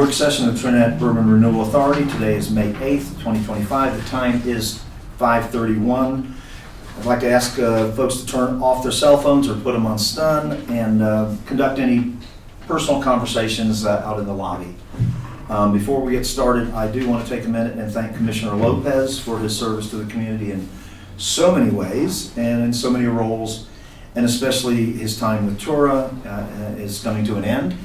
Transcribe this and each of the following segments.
work session of the Trinidad Urban Renewal Authority. Today is May 8th, 2025. The time is 5:31. I'd like to ask folks to turn off their cell phones or put them on stun and conduct any personal conversations out in the lobby. Before we get started, I do want to take a minute and thank Commissioner Lopez for his service to the community in so many ways and in so many roles, and especially his time with TURA is coming to an end.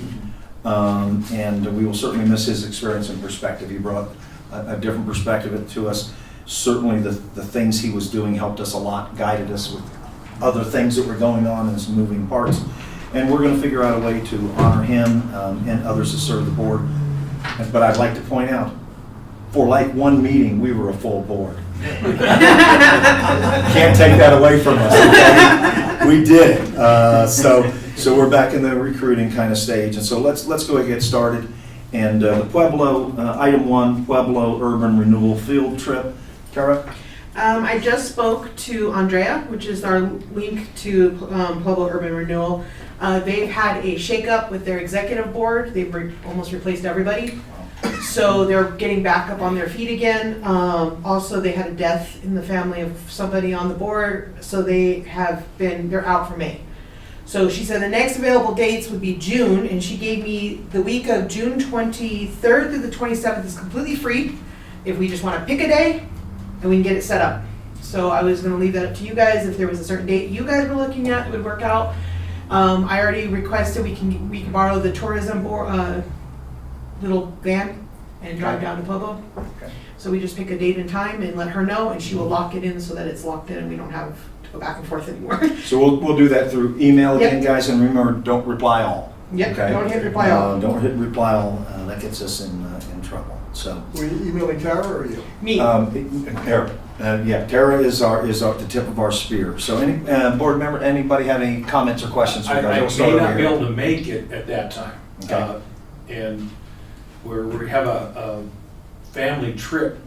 And we will certainly miss his experience and perspective. He brought a different perspective to us. Certainly the things he was doing helped us a lot, guided us with other things that were going on and some moving parts. And we're going to figure out a way to honor him and others that serve the board. But I'd like to point out, for like one meeting, we were a full board. Can't take that away from us. Okay? We did it. So we're back in the recruiting kind of stage. And so let's go and get started. And the Pueblo, item 1, Pueblo Urban Renewal Field Trip. Tara? I just spoke to Andrea, which is our link to Pueblo Urban Renewal. They've had a shakeup with their executive board. They've almost replaced everybody. So they're getting back up on their feet again. Also, they had a death in the family of somebody on the board. So they're out for May. So she said the next available dates would be June, and she gave me the week of June 23rd through the 27th is completely free if we just want to pick a day and we can get it set up. So I was going to leave that up to you guys. If there was a certain date you guys were looking at, it would work out. I already requested we can borrow the tourism board, little van and drive down to Pueblo. Okay. So we just pick a date and time and let her know, and she will lock it in so that it's locked in and we don't have to go back and forth anymore. So we'll do that through email again, Yep. guys, and remember, don't reply all. Yep, Okay? don't hit reply all. Don't hit reply all. That gets us in trouble. So. Were you emailing Tara or you? Me. Tara. Yeah, Tara is the tip of our spear. So any board member, anybody have any comments or questions? I We'll may start over not be here. able to make it at that time. Okay. And we have a family trip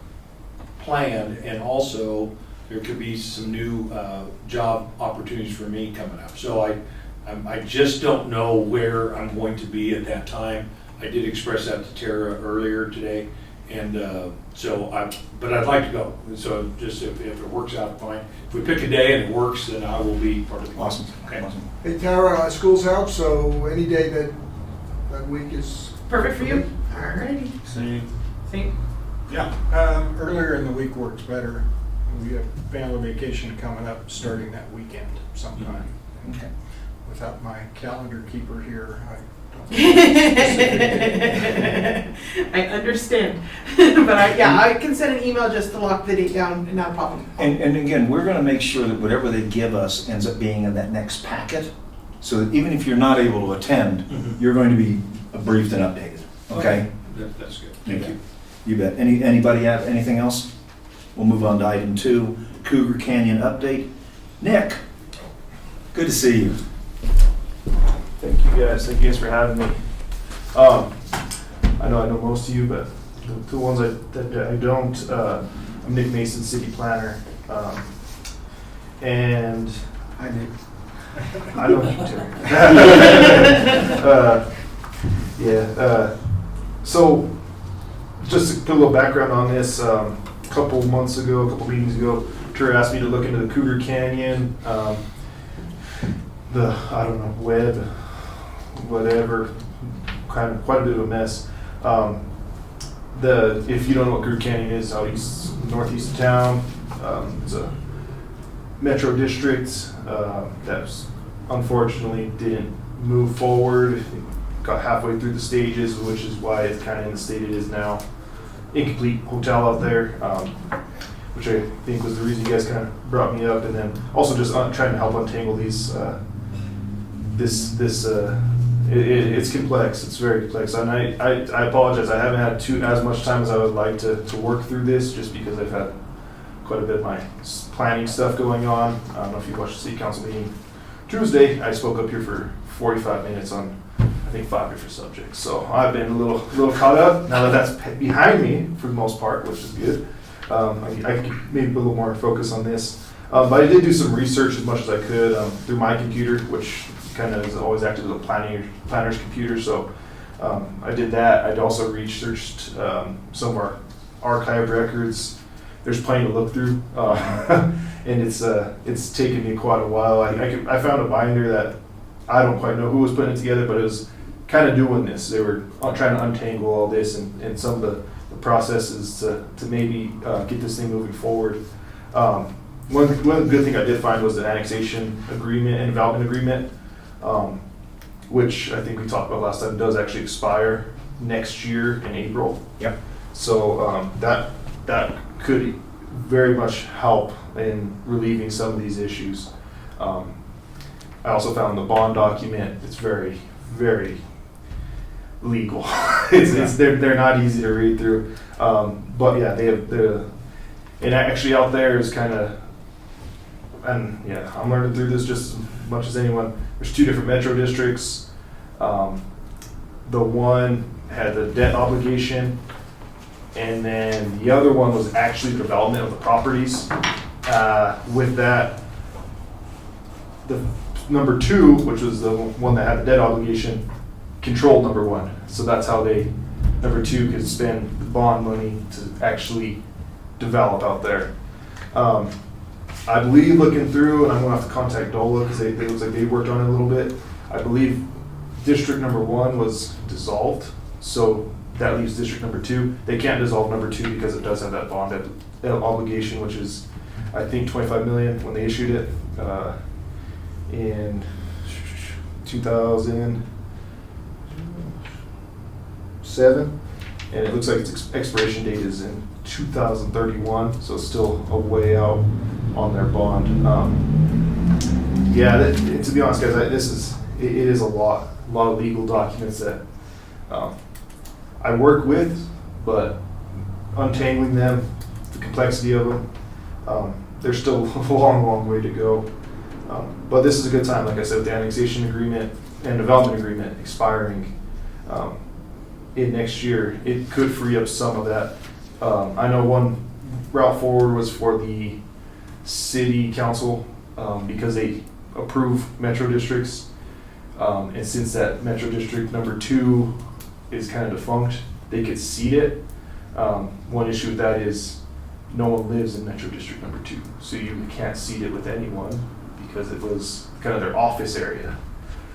planned, and also there could be some new job opportunities for me coming up. So I just don't know where I'm going to be at that time. I did express that to Tara earlier today, and but I'd like to go. So just if it works out, fine. If we pick a day and it works, then I will be part of the. Awesome. Okay. Awesome. Hey Tara, school's out, so any day that week is Perfect for you? Alrighty. Same. Same. Yeah, earlier in the week works better. We have family vacation coming up starting that weekend sometime. Okay. Without my calendar keeper here, I don't. I understand. But I can send an email just to lock the date down, not a problem. And again, we're going to make sure that whatever they give us ends up being in that next packet, so that even if you're not able to attend, Mhm. you're going to be briefed and updated. Okay? That's good. Thank you. You bet. Anybody have anything else? We'll move on to item 2, Cougar Canyon update. Nick, good to see you. Thank you guys for having me. I know most of you, but the ones that I don't, I'm Nick Mason, city planner, and Hi, Nick. I know you too. So just to put a little background on this, a couple meetings ago, TURA asked me to look into the Cougar Canyon, web, whatever, quite a bit of a mess. If you don't know what Cougar Canyon is, out east, northeast of town, it's a metro district that unfortunately didn't move forward. It got halfway through the stages, which is why it's kind of in the state it is now. Incomplete hotel out there, which I think was the reason you guys kind of brought me up, and then also just trying to help untangle these. It's complex. It's very complex, and I apologize. I haven't had as much time as I would like to work through this, just because I've had quite a bit of my planning stuff going on. I don't know if you watched the city council meeting Tuesday. I spoke up here for 45 minutes on, I think, 5 different subjects. So I've been a little caught up now that that's behind me for the most part, which is good. I can maybe put a little more focus on this. But I did do some research as much as I could through my computer, which kind of has always acted as a planner's computer. So I did that. I'd also researched some of our archived records. There's plenty to look through, and it's taken me quite a while. I found a binder that I don't quite know who was putting it together, but it was kind of doing this. They were trying to untangle all this and some of the processes to maybe get this thing moving forward. One good thing I did find was an annexation agreement and development agreement, which I think we talked about last time, does actually expire next year in April. Yep. So that could very much help in relieving some of these issues. I also found the bond document. It's very, very legal. They're not easy to read through. But yeah, and actually out there is kind of, and yeah, I'm learning through this just as much as anyone. There's 2 different metro districts. The one had the debt obligation, and then the other one was actually the development of the properties. With that, the number 2, which was the one that had the debt obligation, controlled number 1. So that's how number 2 could spend the bond money to actually develop out there. I believe looking through, and I'm gonna have to contact DOLA because it looks like they worked on it a little bit. I believe district number 1 was dissolved, so that leaves district number 2. They can't dissolve number 2 because it does have that bond obligation, which is, I think, $25 million when they issued it in 2007, and it looks like its expiration date is in 2031, so it's still a way out on their bond. Yeah, to be honest, guys, it is a lot of legal documents that I work with, but untangling them, the complexity of them, there's still a long way to go. But this is a good time, like I said, with the annexation agreement and development agreement expiring in next year. It could free up some of that. I know one route forward was for the city council because they approve metro districts. And since that metro district number 2 is kind of defunct, they could seed it. One issue with that is no one lives in metro district number 2, so you can't seed it with anyone because it was kind of their office area.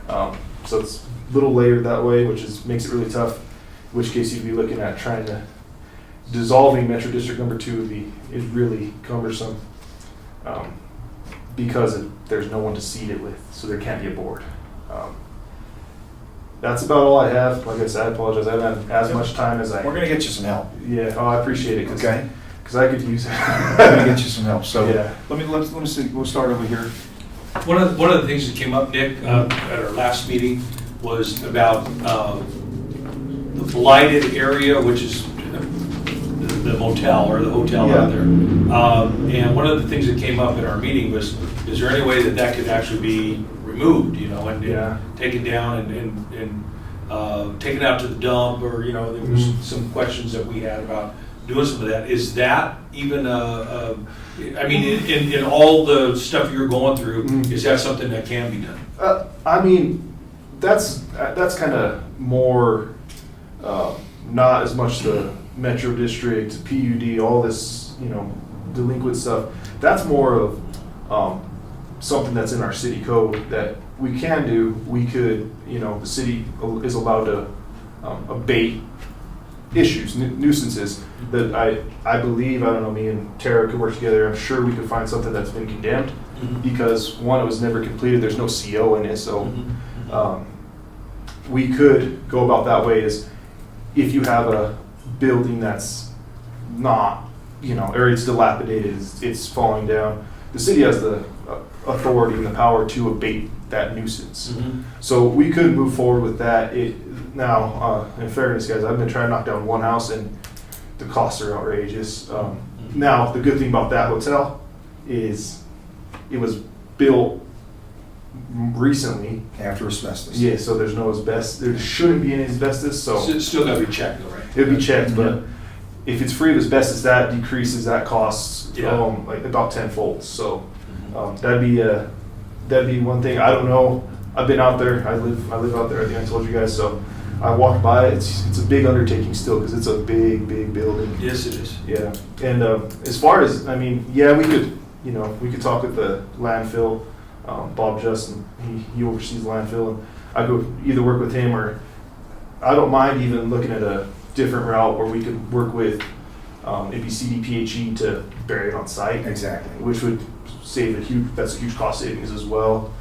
So it's a little layered that way, which makes it really tough. In which case you'd be looking at trying to dissolving metro district number 2 is really cumbersome because there's no one to seed it with, so there can't be a board. That's about all I have. Like I said, I apologize. I haven't had as much time as I. We're gonna get you some help. Yeah, I appreciate it. Okay. Because I could use it. We're gonna get you some help. So Yeah. let me see. We'll start over here. One of the things that came up, Nick, at our last meeting was about the blighted area, which is the motel or the hotel out there. And one of the things that came up at our meeting was, is there any way that could actually be removed, and taken down and taken out to the dump, or, there was some questions that we had about doing some of that. Is that even I mean, in all the stuff you're going through, is that something that can be done? I mean, that's kind of more, not as much the Metro District, PUD, all this, delinquent stuff. That's more of something that's in our city code that we can do. We could, the city is allowed to abate issues, nuisances that I believe, I don't know, me and Tara could work together. I'm sure we could find something that's been condemned because one, it was never completed. There's no CO in it, so we could go about that way. Is if you have a building that's not, or it's dilapidated, it's falling down, the city has the authority and the power to abate that nuisance. So we could move forward with that. Now, in fairness, guys, I've been trying to knock down one house and the costs are outrageous. Now, the good thing about that hotel is it was built recently. After asbestos. Yeah, so there's no asbestos. There shouldn't be any asbestos, so. It's still got to be checked, though, right? It'll be checked, but if it's free of asbestos, that decreases that cost Yeah. like about tenfold. So that'd be one thing. I don't know. I've been out there. I live out there. I think I told you guys. So I walked by it. It's a big undertaking still because it's a big building. Yes, it is. Yeah, and as far as, I mean, yeah, we could talk with the landfill, Bob Justin, he oversees the landfill, and I could either work with him, or I don't mind even looking at a different route where we could work with maybe CDPHE to bury it on site. Exactly. Which would save that's a huge cost savings as well.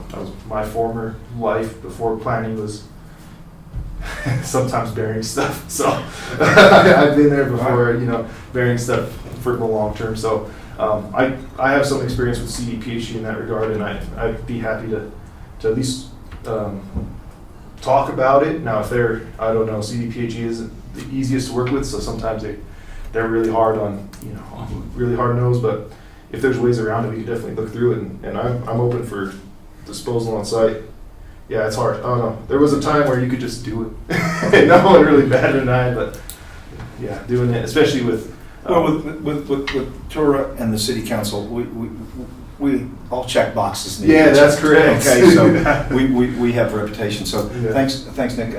That was my former life before planning was sometimes burying stuff. So I've been there before, burying stuff for the long term. So I have some experience with CDPHE in that regard, and I'd be happy to at least talk about it. Now, if I don't know, CDPHE isn't the easiest to work with, so sometimes they're really hard on, really hard nosed, but if there's ways around it, we can definitely look through it, and I'm open for disposal on site. Yeah, it's hard. I don't know. There was a time where you could just do it. No one really batted an eye, but yeah, doing it, especially with with TURA and the city council, we all check boxes. Yeah, that's correct. Okay, so we have reputation. So Yeah. thanks, Nick.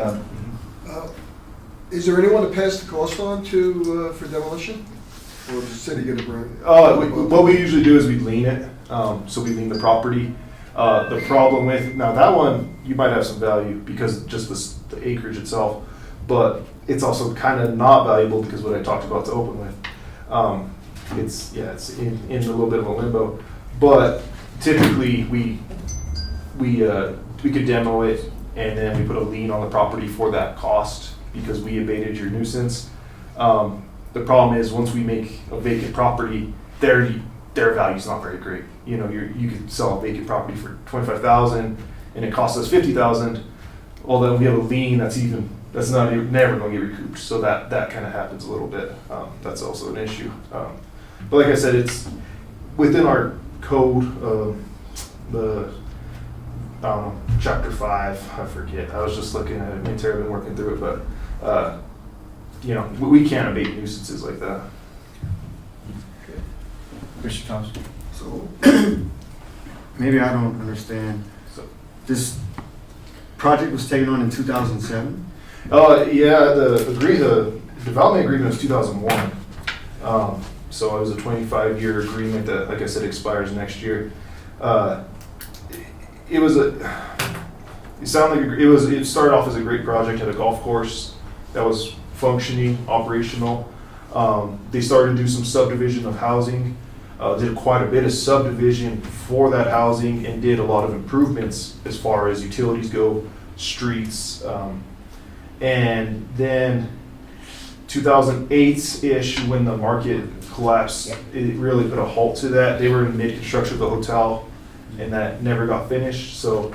Is there anyone to pass the cost on to, for demolition? Or is the city gonna bring? What we usually do is we lean it, so we lean the property. The problem with, now that one, you might have some value because just the acreage itself, but it's also kind of not valuable because what I talked about to open with. It's in a little bit of a limbo, but typically we could demo it and then we put a lien on the property for that cost because we abated your nuisance. The problem is once we make a vacant property, their value's not very great. You could sell a vacant property for $25,000 and it costs us $50,000. Well, then we have a lien that's never going to get recouped. So that kind of happens a little bit. That's also an issue. But like I said, it's within our code. Chapter 5. I forget. I was just looking at it. Me and Tara have been working through it, but we can't abate nuisances like that. Mr. Thompson. So maybe I don't understand. So, This project was taken on in 2007. yeah, the development agreement was 2001. So it was a 25-year agreement that, like I said, expires next year. It started off as a great project at a golf course that was functioning, operational. They started to do some subdivision of housing, did quite a bit of subdivision for that housing, and did a lot of improvements as far as utilities go, streets, and then 2008-ish, when the market collapsed, it really put a halt to that. They were in mid-construction of the hotel, and that never got finished. So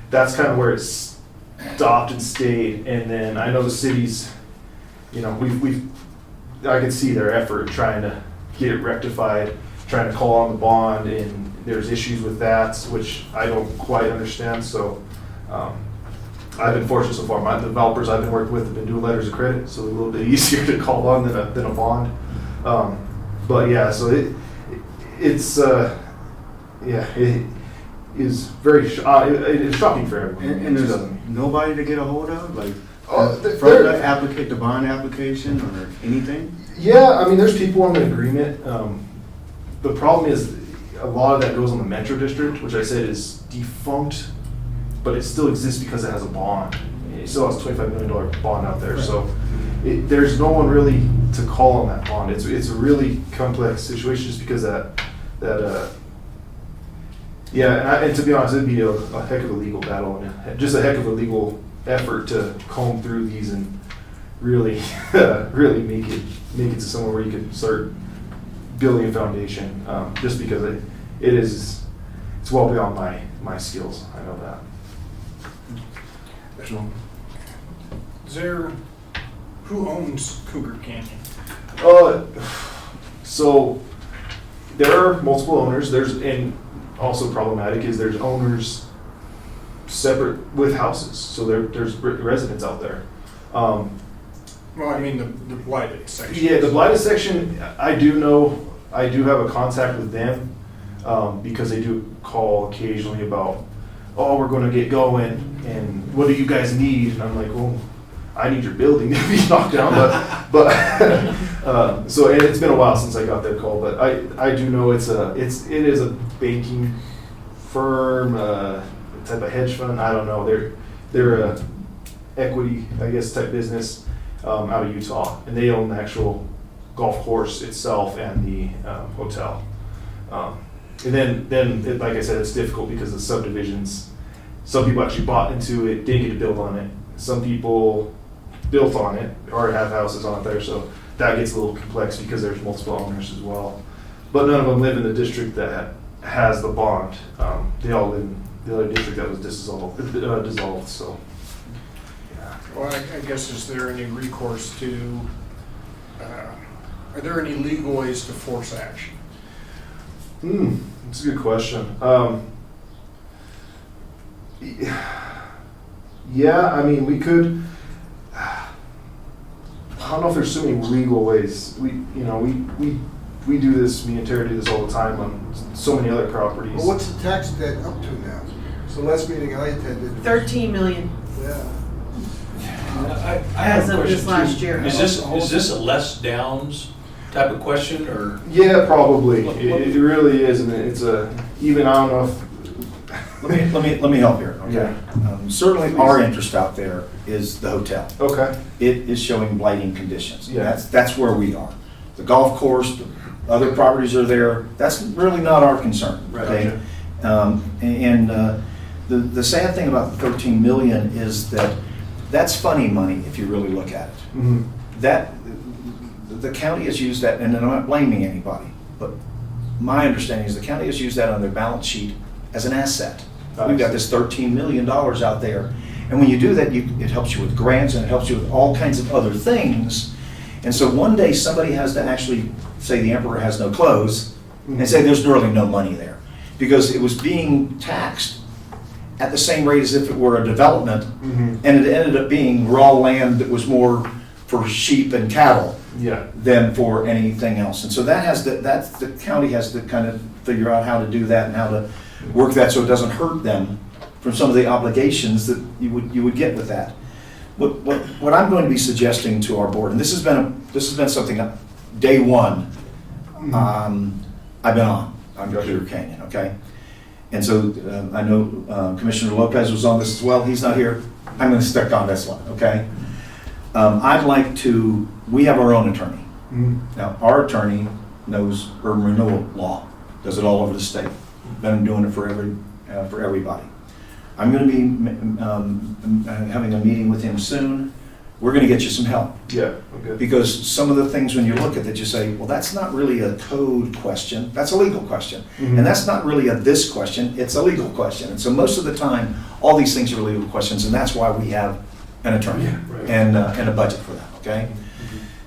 that's kind of where it stopped and stayed. And then I know the cities, I could see their effort trying to get it rectified, trying to call on the bond, and there's issues with that, which I don't quite understand. So I've been fortunate so far. My developers I've been working with have been doing letters of credit, so a little bit easier to call on than a bond. But yeah, so it is very it is shocking for everyone. And there's nobody to get a hold of, like Oh, from the bond application or anything. Yeah, I mean, there's people on the agreement. The problem is a lot of that goes on the Metro District, which I said is defunct, but it still exists because it has a bond. It still has a $25 million bond out there, right. So there's no one really to call on that bond. It's a really complex situation just because and to be honest, it'd be a heck of a legal battle and just a heck of a legal effort to comb through these and really really make it to somewhere where you can start building a foundation, just because it's well beyond my skills. I know that. Who owns Cougar Canyon? So there are multiple owners. And also problematic is there's owners separate with houses. So there's residents out there. Well, I mean the blighted section. Yeah, the blighted section, I do have a contact with them, because they do call occasionally about, we're going to get going, and what do you guys need? And I'm like, well, I need your building to be knocked down, but so and it's been a while since I got that call, but I do know it is a banking firm, type of hedge fund. I don't know. They're a equity, I guess, type business out of Utah, and they own the actual golf course itself and the hotel. And then like I said, it's difficult because the subdivisions. Some people actually bought into it, didn't get to build on it. Some people built on it or have houses on it there, so that gets a little complex because there's multiple owners as well. But none of them live in the district that has the bond. They all live in the other district that was dissolved. So, yeah. Well, I guess, is there any recourse to, are there any legal ways to force action? That's a good question. Yeah, I mean, we could. I don't know if there's so many legal ways. We do this. Me and Terry do this all the time on so many other properties. Well, what's the tax debt up to now? It's the last meeting I attended. 13 million Yeah. I have as a of question this too. last year. Is this a Les Downs type of question, or? Yeah, probably. It really is, and it's even I don't know if. Let me help here, okay? Yeah. Certainly our interest out there is the hotel. Okay. It is showing blighting conditions. Yeah. That's where we are. The golf course, the other properties are there, that's really not our concern, okay? The sad thing about the 13 million is that's funny money if you really look at it. Mm-hmm. That, the county has used that, and I'm not blaming anybody, but my understanding is the county has used that on their balance sheet as an asset. We've got this $13 million out there, and when you do that, it helps you with grants, and it helps you with all kinds of other things. And so one day, somebody has to actually say the emperor has no clothes, and say there's really no money there, because it was being taxed at the same rate as if it were a development, and it ended up being raw land that was more for sheep and cattle than for anything else. And so the county has to kind of figure out how to do that and how to work that so it doesn't hurt them from some of the obligations that you would get with that. What I'm going to be suggesting to our board, and this has been something day one I've been on Clear Canyon, okay? And so I know Commissioner Lopez was on this as well. He's not here. I'm going to stick on this one, okay? We have our own attorney. Now, our attorney knows urban renewal law, does it all over the state. Been doing it for everybody. I'm going to be having a meeting with him soon. We're going to get you some help. Yeah, okay. Because some of the things when you look at that, you say, well, that's not really a code question, that's a legal question. And that's not really a this question, it's a legal question. And so most of the time, all these things are legal questions, and that's why we have an attorney and a budget for that, okay?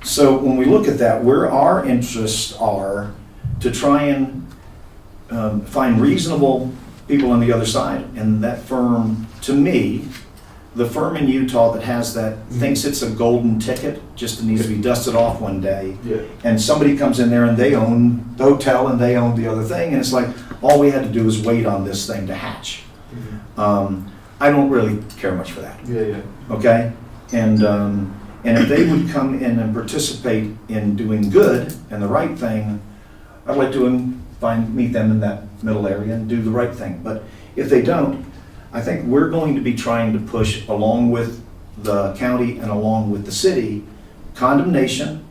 So when we look at that, where our interests are to try and find reasonable people on the other side, and that firm, to me, the firm in Utah that has that, thinks it's a golden ticket, just needs to be dusted off one day. Yeah. And somebody comes in there and they own the hotel and they own the other thing, and it's like, all we had to do is wait on this thing to hatch. I don't really care much for that. Yeah. Okay? And if they would come in and participate in doing good and the right thing, I'd like to meet them in that middle area and do the right thing. But if they don't, I think we're going to be trying to push, along with the county and along with the city, condemnation.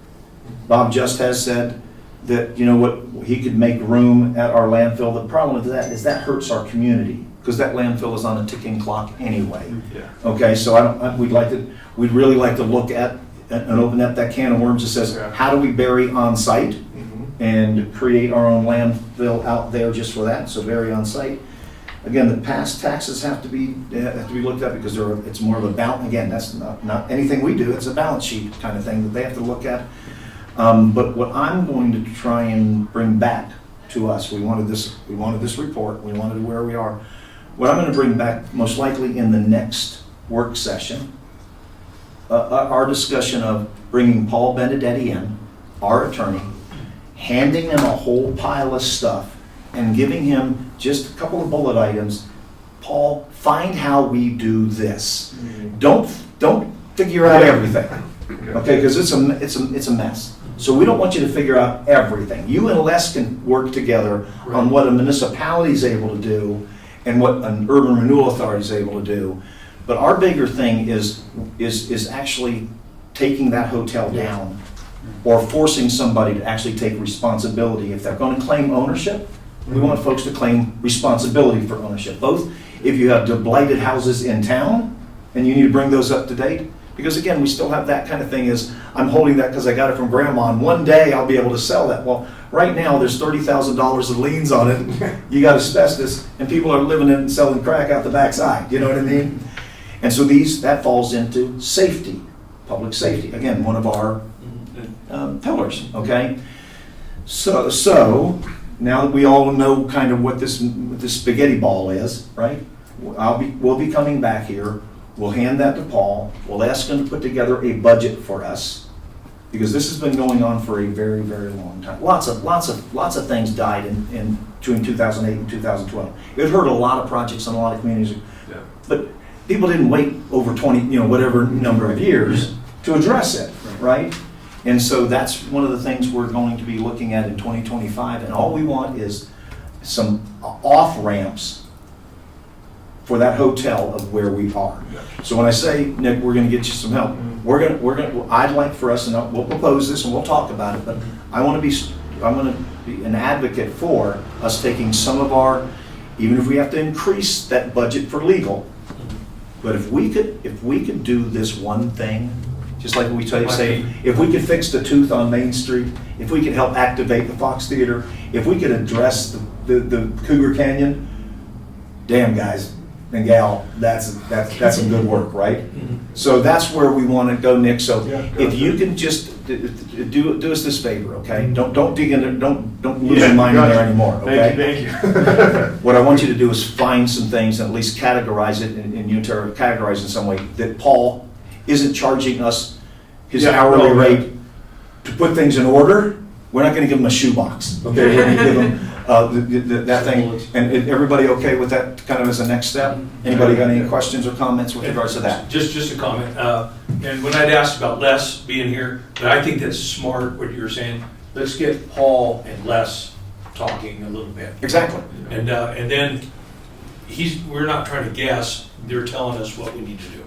Bob just has said that, you know what, he could make room at our landfill. The problem with that is that hurts our community, because that landfill is on a ticking clock anyway. Yeah. Okay, so we'd really like to look at and open up that can of worms that says, how do we bury on site and create our own landfill out there just for that? So bury on site. Again, the past taxes have to be looked at, because it's more of a balance. Again, that's not anything we do. It's a balance sheet kind of thing that they have to look at. But what I'm going to try and bring back to us, we wanted this report. We wanted where we are. What I'm going to bring back, most likely in the next work session, our discussion of bringing Paul Benedetti in, our attorney, handing him a whole pile of stuff, and giving him just a couple of bullet items. Paul, find how we do this. Don't figure out everything, okay? Because it's a mess. So we don't want you to figure out everything. You and Les can work together on what a municipality is able to do and what an urban renewal authority is able to do. But our bigger thing is actually taking that hotel down or forcing somebody to actually take responsibility. If they're going to claim ownership, we want folks to claim responsibility for ownership. Both if you have blighted houses in town and you need to bring those up to date, because again, we still have that kind of thing is, I'm holding that because I got it from grandma and one day I'll be able to sell that. Well, right now there's $30,000 of liens on it. You got asbestos and people are living in it and selling crack out the backside. You know what I mean? And so that falls into safety, public safety. Again, one of our pillars, okay? So now that we all know kind of what this spaghetti ball is, right? We'll be coming back here. We'll hand that to Paul. We'll ask him to put together a budget for us, because this has been going on for a very, very long time. Lots of things died in between 2008 and 2012. It hurt a lot of projects in a lot of communities, but people didn't wait over 20, whatever number of years to address it, right? And so that's one of the things we're going to be looking at in 2025, and all we want is some off ramps for that hotel of where we are. So when I say, Nick, we're gonna get you some help, I'd like for us, and we'll propose this and we'll talk about it, but I wanna be an advocate for us taking some of our, even if we have to increase that budget for legal, but if we could do this one thing, just like we say, if we could fix the tooth on Main Street, if we could help activate the Fox Theater, if we could address the Cougar Canyon, damn guys and gal, that's some good work, right? So that's where we want to go, Nick. So if you can just do us this favor, okay? Don't dig in there, don't lose your mind in there anymore, okay? Thank you. What I want you to do is find some things and at least categorize it in categorize in some way that Paul isn't charging us his hourly rate to put things in order. We're not going to give him a shoebox, okay? We're going to give him that thing. And everybody okay with that kind of as a next step? Anybody got any questions or comments with regards to that? Just a comment. And when I'd asked about Les being here, but I think that's smart what you were saying. Let's get Paul and Les talking a little bit. Exactly. And then we're not trying to guess. They're telling us what we need to do.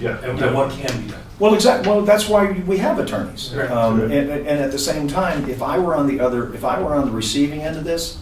And what can be done. Well, exactly. Well, that's why we have attorneys. Right. And at the same time, if I were on the receiving end of this,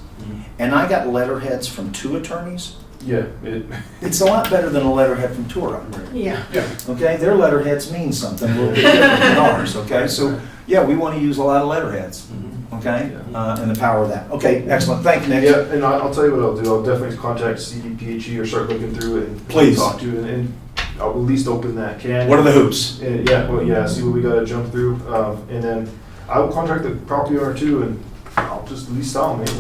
and I got letterheads from 2 attorneys, it's a lot better than a letterhead from TURA. Yeah. Okay, their letterheads mean something a little bit different than ours. Okay, so we want to use a lot of letterheads. Okay, and the power of that. Okay, excellent. Thank you, Nick. Yeah, and I'll tell you what I'll do. I'll definitely contact CDPHE or start looking through it and Please talk to you, and I'll at least open that can. What are the hoops? And see what we got to jump through, and then I will contact the property owner too, and I'll just at least tell them, hey,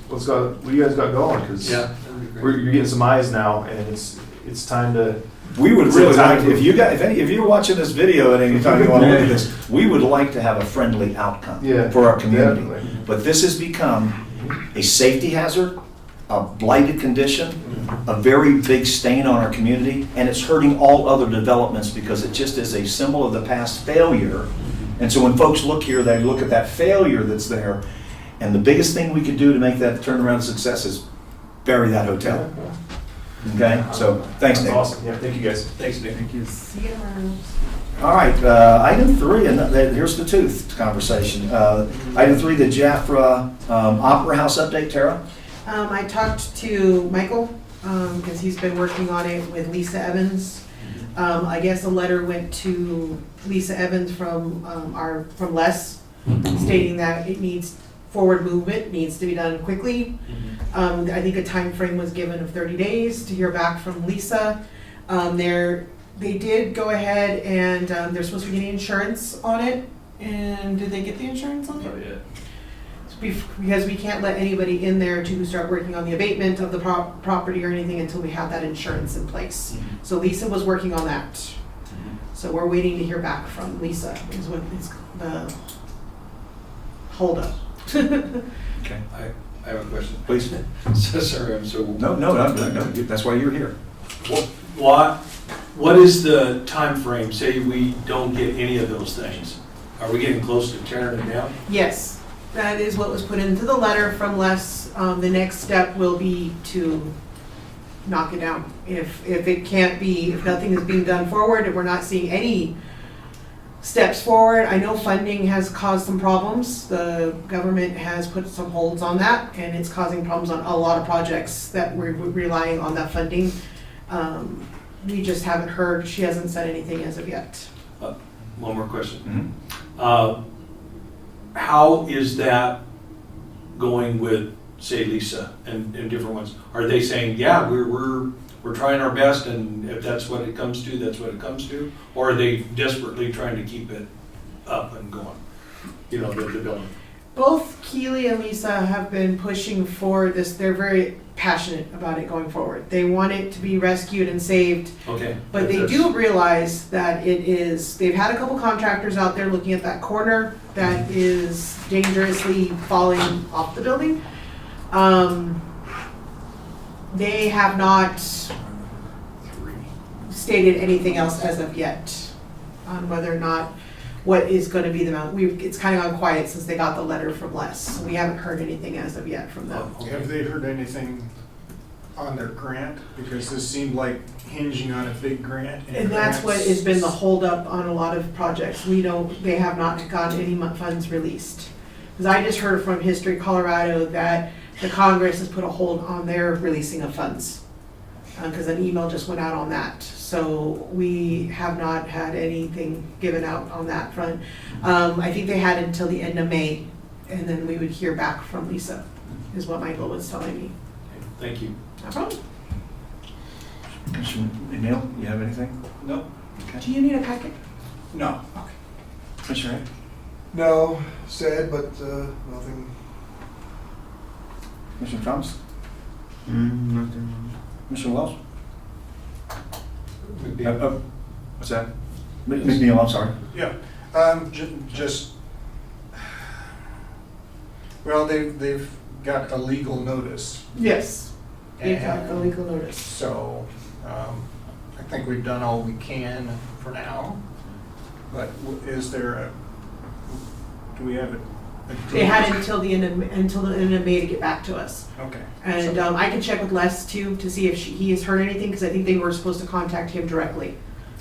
what you guys got going, because you're getting some eyes now, and it's time to. We would really like to, if you're watching this video at any time you want to look at this, we would like to have a friendly outcome for our community. Definitely. But this has become a safety hazard, a blighted condition, a very big stain on our community, and it's hurting all other developments because it just is a symbol of the past failure. And so when folks look here, they look at that failure that's there, and the biggest thing we could do to make that turnaround success is bury that hotel. Okay, so thanks, Nick. Awesome. Yeah, thank you guys. Thanks, Nick. Thank you. See you around. All right, item 3, and here's the tooth conversation. Item 3, the Jaffra Opera House update, Tara? I talked to Michael, because he's been working on it with Lisa Evans. I guess a letter went to Lisa Evans from Les, stating that it needs forward movement, needs to be done quickly. I think a time frame was given of 30 days to hear back from Lisa. They did go ahead and they're supposed to be getting insurance on it. And did they get the insurance on it? Oh, yeah. Because we can't let anybody in there to start working on the abatement of the property or anything until we have that insurance in place. So Lisa was working on that. So we're waiting to hear back from Lisa, is what is the holdup. Okay. I have a question. Please. So sorry, I'm so. No, that's why you're here. What What is the time frame? Say we don't get any of those things. Are we getting close to tearing it down? Yes, that is what was put into the letter from Les. The next step will be to knock it down. If it can't be, if nothing is being done forward, if we're not seeing any steps forward, I know funding has caused some problems. The government has put some holds on that, and it's causing problems on a lot of projects that we're relying on that funding. We just haven't heard, she hasn't said anything as of yet. One more question. Mhm. How is that going with, say, Lisa and different ones? Are they saying, yeah, we're trying our best, and if that's what it comes to, that's what it comes to? Or are they desperately trying to keep it up and going? You know, the building. Both Keely and Lisa have been pushing for this. They're very passionate about it going forward. They want it to be rescued and saved. Okay. But they do realize that they've had a couple contractors out there looking at that corner that is dangerously falling off the building. They have not stated anything else as of yet on whether or not what is going to be the amount. It's kind of gone quiet since they got the letter from Les. So we haven't heard anything as of yet from them. Have they heard anything on their grant? Because this seemed like hinging on a big grant. And that's what has been the holdup on a lot of projects. They have not gotten any funds released. Because I just heard from History Colorado that the Congress has put a hold on their releasing of funds. Because an email just went out on that. So we have not had anything given out on that front. I think they had until the end of May, and then we would hear back from Lisa, is what Michael was telling me. Thank you. No problem. Commissioner Neal, you have anything? No. Do you need a packet? No. Commissioner Ray? No, sad, but nothing. Commissioner Thomas? Nothing. Commissioner Wells? McNeil. What's that? McNeil, I'm sorry. Yeah, just, well, they've got a legal notice. Yes. They've got the And legal notice. so, I think we've done all we can for now. But is there do we have a? They had until the end of May to get back to us. Okay. And I can check with Les too to see if he has heard anything, because I think they were supposed to contact him directly.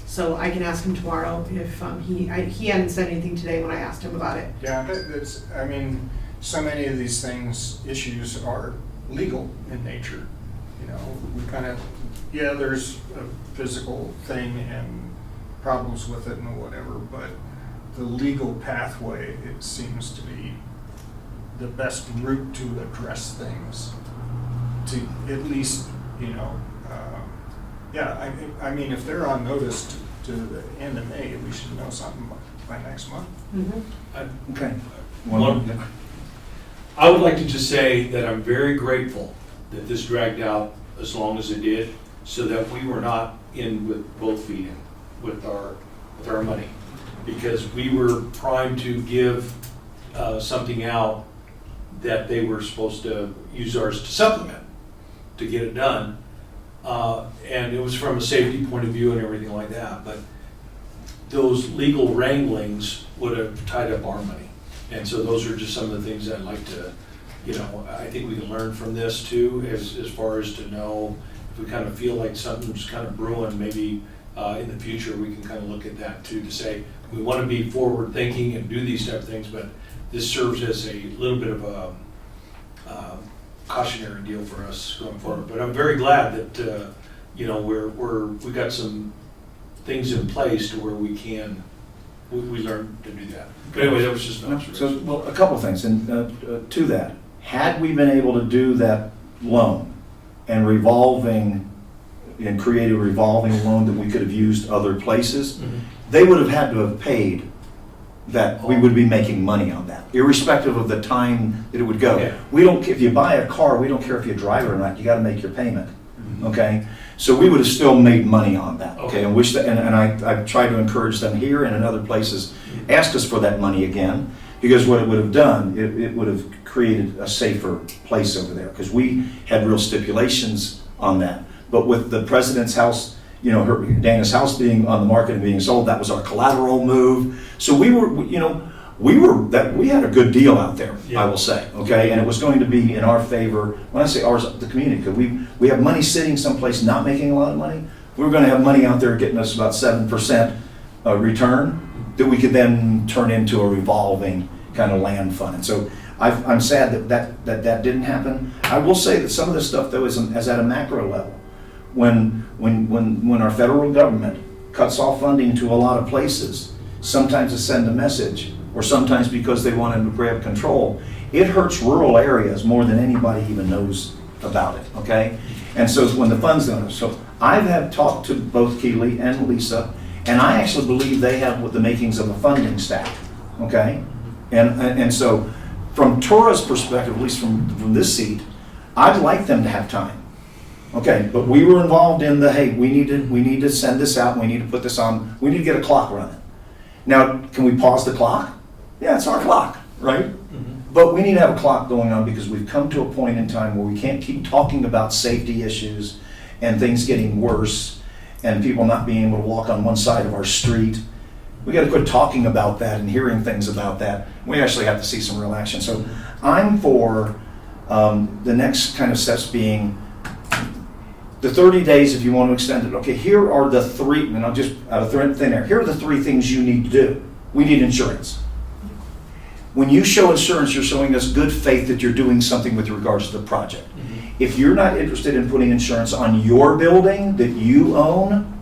So I can ask him tomorrow if he hadn't said anything today when I asked him about it. Yeah, that's, I mean, so many of these issues are legal in nature. You know, we kind of, yeah, there's a physical thing and problems with it and whatever, but the legal pathway, it seems to be the best route to address things, to at least, you know, yeah, I mean, if they're on notice to the end of May, we should know something by next month. Mm-hmm. Okay. I would like to just say that I'm very grateful that this dragged out as long as it did, so that we were not in with both feet in with our money, because we were primed to give something out that they were supposed to use ours to supplement to get it done, and it was from a safety point of view and everything like that. But those legal wranglings would have tied up our money, and so those are just some of the things I'd like to, you know, I think we can learn from this too, as far as to know if we kind of feel like something's kind of brewing, maybe in the future we can kind of look at that too, to say we want to be forward thinking and do these type of things, but this serves as a little bit of a cautionary deal for us going forward. But I'm very glad that you know, we got some things in place to where we learn to do that. But anyway, that was just an observation. So, well, a couple of things, and to that, had we been able to do that loan and create a revolving loan that we could have used other places, they would have had to have paid that. We would be making money on that, irrespective of the time that it would go. Okay. We don't, if you buy a car, we don't care if you drive it or not, you gotta make your payment, okay? So we would have still made money on that, okay? And I've tried to encourage them here and in other places, ask us for that money again, because what it would have done, it would have created a safer place over there, because we had real stipulations on that. But with the President's House you know, Dana's house being on the market and being sold, that was our collateral move. So we had a good deal out there, Yeah. I will say, okay? And it was going to be in our favor, when I say ours, the community, because we have money sitting someplace not making a lot of money. We were gonna have money out there getting us about 7% return that we could then turn into a revolving kind of land fund. And so I'm sad that didn't happen. I will say that some of this stuff though is at a macro level. When our federal government cuts off funding to a lot of places, sometimes to send a message, or sometimes because they want to grab control, it hurts rural areas more than anybody even knows about it, okay? And so when the funds don't, so I have talked to both Keely and Lisa, and I actually believe they have what the makings of a funding stack, okay? And so from TURA's perspective, at least from this seat, I'd like them to have time. Okay, but we were involved in the, hey, we need to send this out, we need to put this on, we need to get a clock running. Now, can we pause the clock? Yeah, it's our clock, right? But we need to have a clock going on because we've come to a point in time where we can't keep talking about safety issues and things getting worse and people not being able to walk on one side of our street. We got to quit talking about that and hearing things about that. We actually have to see some real action. So I'm for the next kind of steps being the 30 days if you want to extend it. Okay, here are the three, and I'll just out of thin air, here are the three things you need to do. We need insurance. When you show insurance, you're showing us good faith that you're doing something with regards to the project. If you're not interested in putting insurance on your building that you own,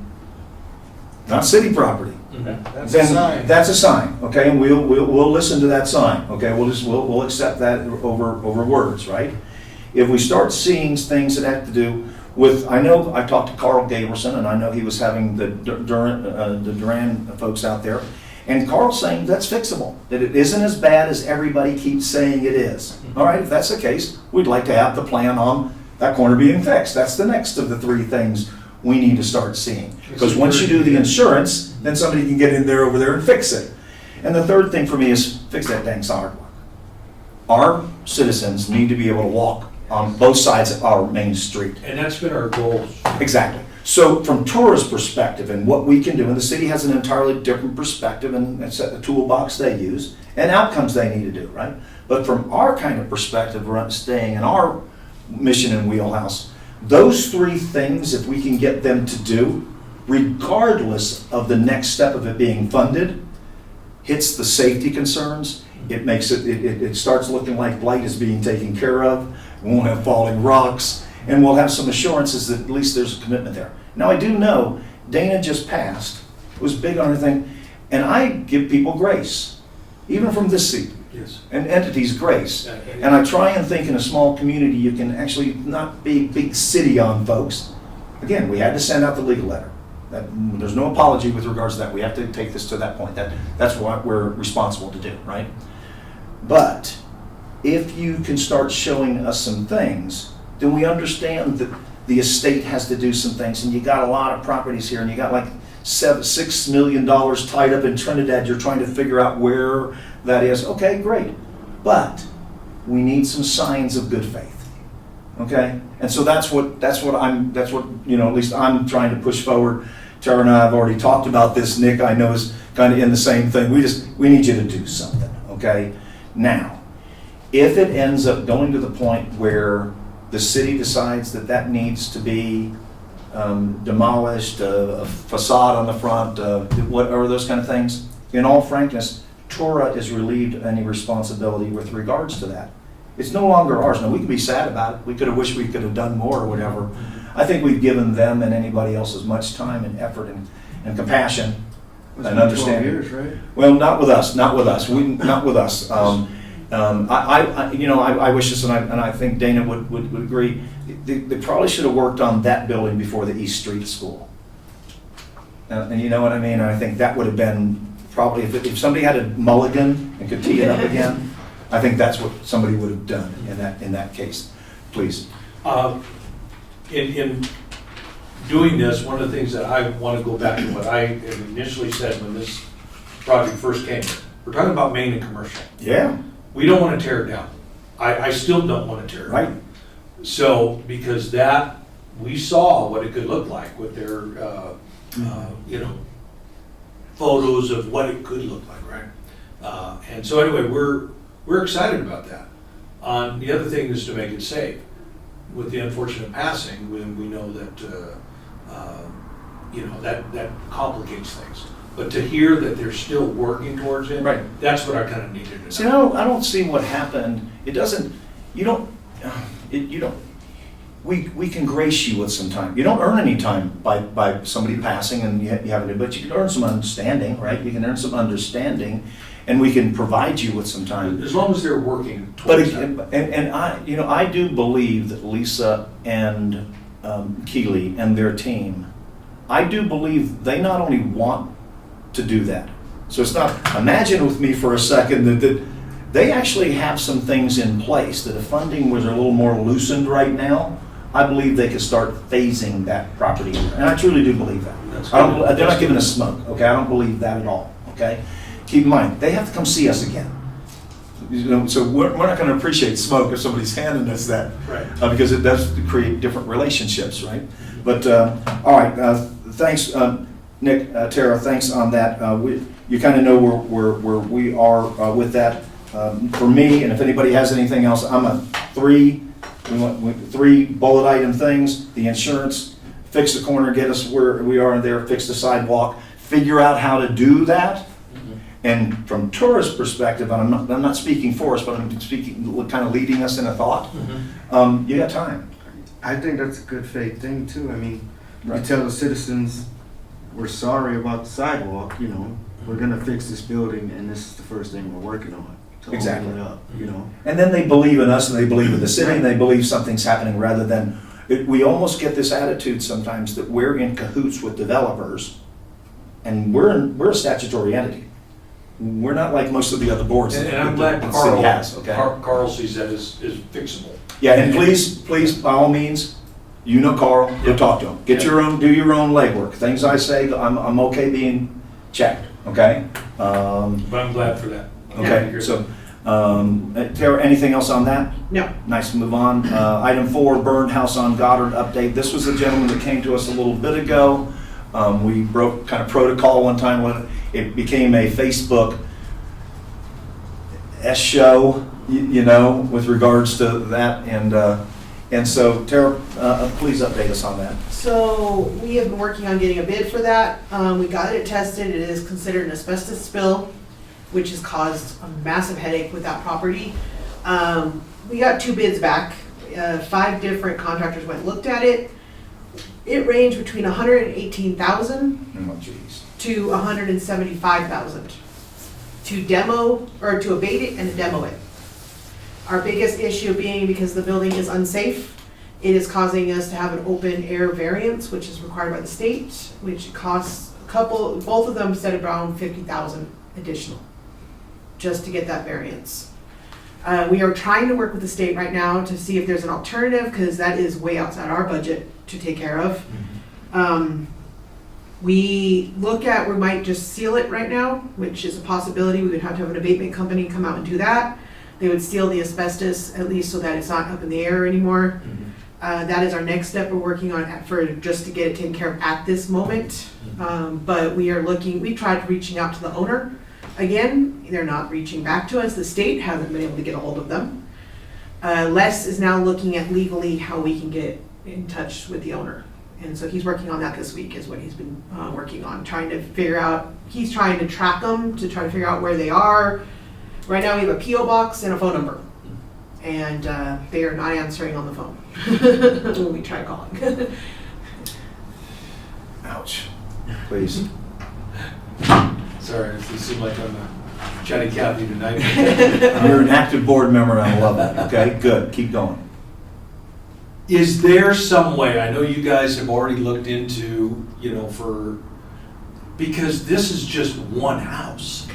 not city property, That's then a sign. that's a sign, okay? And we'll listen to that sign, okay? We'll accept that over words, right? If we start seeing things that have to do with, I know I talked to Carl Gabrielson, and I know he was having the Duran folks out there, and Carl's saying that's fixable, that it isn't as bad as everybody keeps saying it is. All right, if that's the case, we'd like to have the plan on that corner being fixed. That's the next of the three things we need to start seeing. Because once you do the insurance, then somebody can get in there over there and fix it. And the third thing for me is fix that dang sidewalk. Our citizens need to be able to walk on both sides of our main street. And that's been our goal. Exactly. So from TURA's perspective and what we can do, and the city has an entirely different perspective and it's the toolbox they use and outcomes they need to do, right? But from our kind of perspective, we're staying in our mission and wheelhouse, those three things, if we can get them to do, regardless of the next step of it being funded, hits the safety concerns, it makes it starts looking like blight is being taken care of, we won't have falling rocks, and we'll have some assurances that at least there's a commitment there. Now, I do know Dana just passed, was big on her thing, and I give people grace, even from this seat, Yes. and entities grace. And I try and think in a small community, you can actually not be big city on folks. Again, we had to send out the legal letter. There's no apology with regards to that. We have to take this to that point. That's what we're responsible to do, right? But if you can start showing us some things, then we understand that the estate has to do some things, and you got a lot of properties here, and you got like $6 million tied up in Trinidad. You're trying to figure out where that is. Okay, great, but we need some signs of good faith. Okay, and so that's what at least I'm trying to push forward. Tara and I have already talked about this. Nick, I know, is kind of in the same thing. We need you to do something. Okay, now, if it ends up going to the point where the city decides that needs to be demolished, a facade on the front, what are those kind of things? In all frankness, TURA is relieved of any responsibility with regards to that. It's no longer ours. Now, we can be sad about it. We could have wished we could have done more or whatever. I think we've given them and anybody else as much time and effort and compassion It's and been 12 understanding. years, right? Well, not with us. Not with us. I wish this, and I think Dana would agree. They probably should have worked on that building before the East Street School. And you know what I mean? I think that would have been probably, if somebody had a mulligan and could tee it up again, I think that's what somebody would have done in that case. Please. In doing this, one of the things that I want to go back to what I had initially said when this project first came, we're talking about main and commercial. Yeah. We don't want to tear it down. I still don't want to tear it down. Right. So, because that we saw what it could look like with their, you know, photos of what it could look like, right? And so anyway, we're excited about that. The other thing is to make it safe. With the unfortunate passing, when we know that, you know, that complicates things. But to hear that they're still working towards it, Right. that's what I kind of needed to know. See, I don't see what happened. It doesn't, you don't, we can grace you with some time. You don't earn any time by somebody passing and you having to, but you can earn some understanding, right? You can earn some understanding and we can provide you with some time. As long as they're working But, towards that. and I, you know, I do believe that Lisa and Keeley and their team, I do believe they not only want to do that. So it's not, imagine with me for a second that they actually have some things in place that if funding was a little more loosened right now, I believe they could start phasing that property. And I truly do believe that. That's I don't, good. they're not giving us smoke, okay? I don't believe that at all, okay? Keep in mind, they have to come see us again. You know, so we're not gonna appreciate smoke if somebody's handing us that. Right. Because it does create different relationships, right? But, all right, thanks, Nick, Tara, thanks on that. You kind of know where we are with that. For me, and if anybody has anything else, I'm a three bullet item things: the insurance, fix the corner, get us where we are there, fix the sidewalk, figure out how to do that. And from TURA's perspective, and I'm not speaking for us, but I'm speaking, kind of leading us in a thought. You got time. I think that's a good faith thing too. I mean, Right. you tell the citizens, we're sorry about the sidewalk, you know, we're gonna fix this building and this is the first thing we're working on. To open Exactly. it up, you know. And then they believe in us and they believe in the city and they believe something's happening rather than, we almost get this attitude sometimes that we're in cahoots with developers and we're a statutory entity. We're not like most of the other boards And that I'm glad the city has, okay? Carl sees that as fixable. Yeah, and please, by all means, you know Carl, go talk to him. Get Yeah. your own, do your own legwork. Things I say, I'm okay being checked, okay? But I'm glad for that. I'm glad to Okay, hear so, Tara, anything else on that? No. Nice to move on. Item 4, burned house on Goddard update. This was a gentleman that came to us a little bit ago. We broke kind of protocol one time when it became a Facebook show, you know, with regards to that. And so, Tara, please update us on that. So we have been working on getting a bid for that. We got it tested. It is considered an asbestos spill, which has caused a massive headache with that property. We got 2 bids back. 5 different contractors went and looked at it. It ranged between $118,000 Oh, jeez. to $175,000 to demo, or to abate it and to demo it. Our biggest issue being because the building is unsafe, it is causing us to have an open air variance, which is required by the state, which costs both of them said around $50,000 additional, just to get that variance. We are trying to work with the state right now to see if there's an alternative, because that is way outside our budget to take care of. We might just seal it right now, which is a possibility. We would have to have an abatement company come out and do that. They would seal the asbestos, at least so that it's not up in the air anymore. That is our next step we're working on just to get it taken care of at this moment. But we tried reaching out to the owner. Again, they're not reaching back to us. The state hasn't been able to get a hold of them. Les is now looking at legally how we can get in touch with the owner. And so he's working on that this week is what he's been working on, he's trying to track them to try to figure out where they are. Right now we have a P.O. box and a phone number. And they are not answering on the phone when we try calling. Ouch. Please. Sorry, it seems like I'm a chatty Cathy tonight. You're an active board member and I love that, okay? Good, keep going. Is there some way, I know you guys have already looked into, because this is just one house.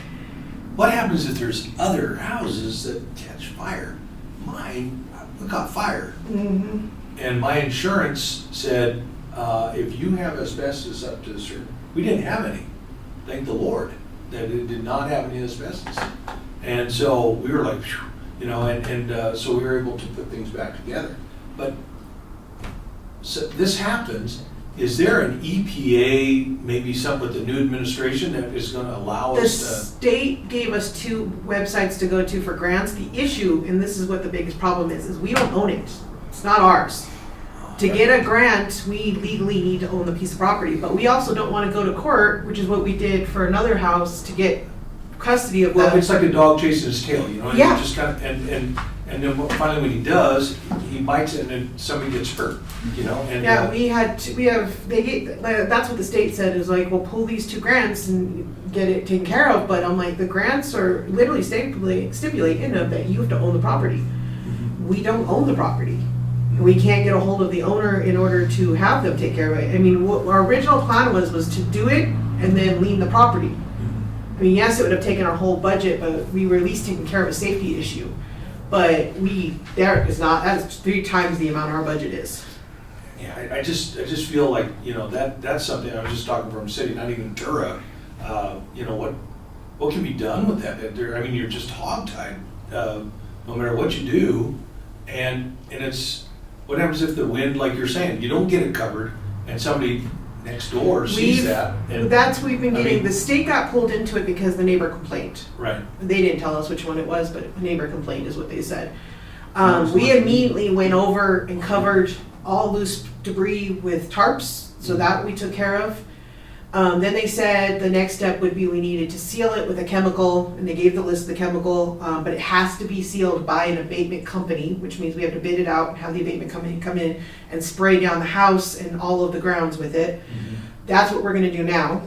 What happens if there's other houses that catch fire? Mine caught fire. And my insurance said, if you have asbestos up to a certain, we didn't have any. Thank the Lord that it did not have any asbestos. And so we were like, phew, so we were able to put things back together. But so this happens, is there an EPA, maybe something with the new administration that is gonna allow The us state gave us 2 websites to go to for grants. The issue, and this is what the biggest problem is we don't own it. It's not ours. To get a grant, we legally need to own the piece of property, but we also don't want to go to court, which is what we did for another house to get custody of well, the. it's like a dog chasing his tail, you know? And you Yeah. just kind of, and then finally when he does, he bites it and then somebody gets hurt, you know? And, Yeah, that's what the state said, is like, well, pull these 2 grants and get it taken care of, but I'm like, the grants are literally stipulate in them that you have to own the property. We don't own the property. We can't get a hold of the owner in order to have them take care of it. I mean, what our original plan was to do it and then lien the property. I mean, yes, it would have taken our whole budget, but we were at least taking care of a safety issue. But that is 3 times the amount our budget is. Yeah, I just feel like, you know, that's something, I was just talking from city, not even TURA, you know, what can be done with that? I mean, you're just hogtied, no matter what you do, and it's, what happens if the wind, like you're saying, you don't get it covered, and somebody next door sees that? And We've been I getting, mean- the state got pulled into it because the neighbor complained. Right. They didn't tell us which one it was, but a neighbor complained is what they said. We immediately went over and covered all loose debris with tarps, so that we took care of. Then they said the next step would be we needed to seal it with a chemical, and they gave the list of the chemical, but it has to be sealed by an abatement company, which means we have to bid it out and have the abatement company come in and spray down the house and all of the grounds with it. That's what we're gonna do now,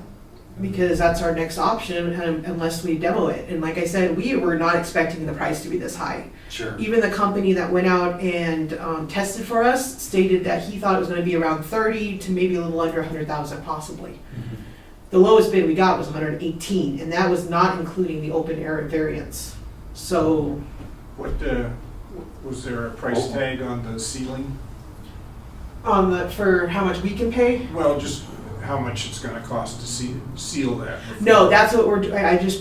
because that's our next option, unless we demo it. And like I said, we were not expecting the price to be this high. Sure. Even the company that went out and tested for us stated that he thought it was gonna be around 30 to maybe a little under 100,000 possibly. The lowest bid we got was 118, and that was not including the open air variance. So, What, was there a price tag on the ceiling? for how much we can pay? Well, just how much it's gonna cost to seal that. No, that's what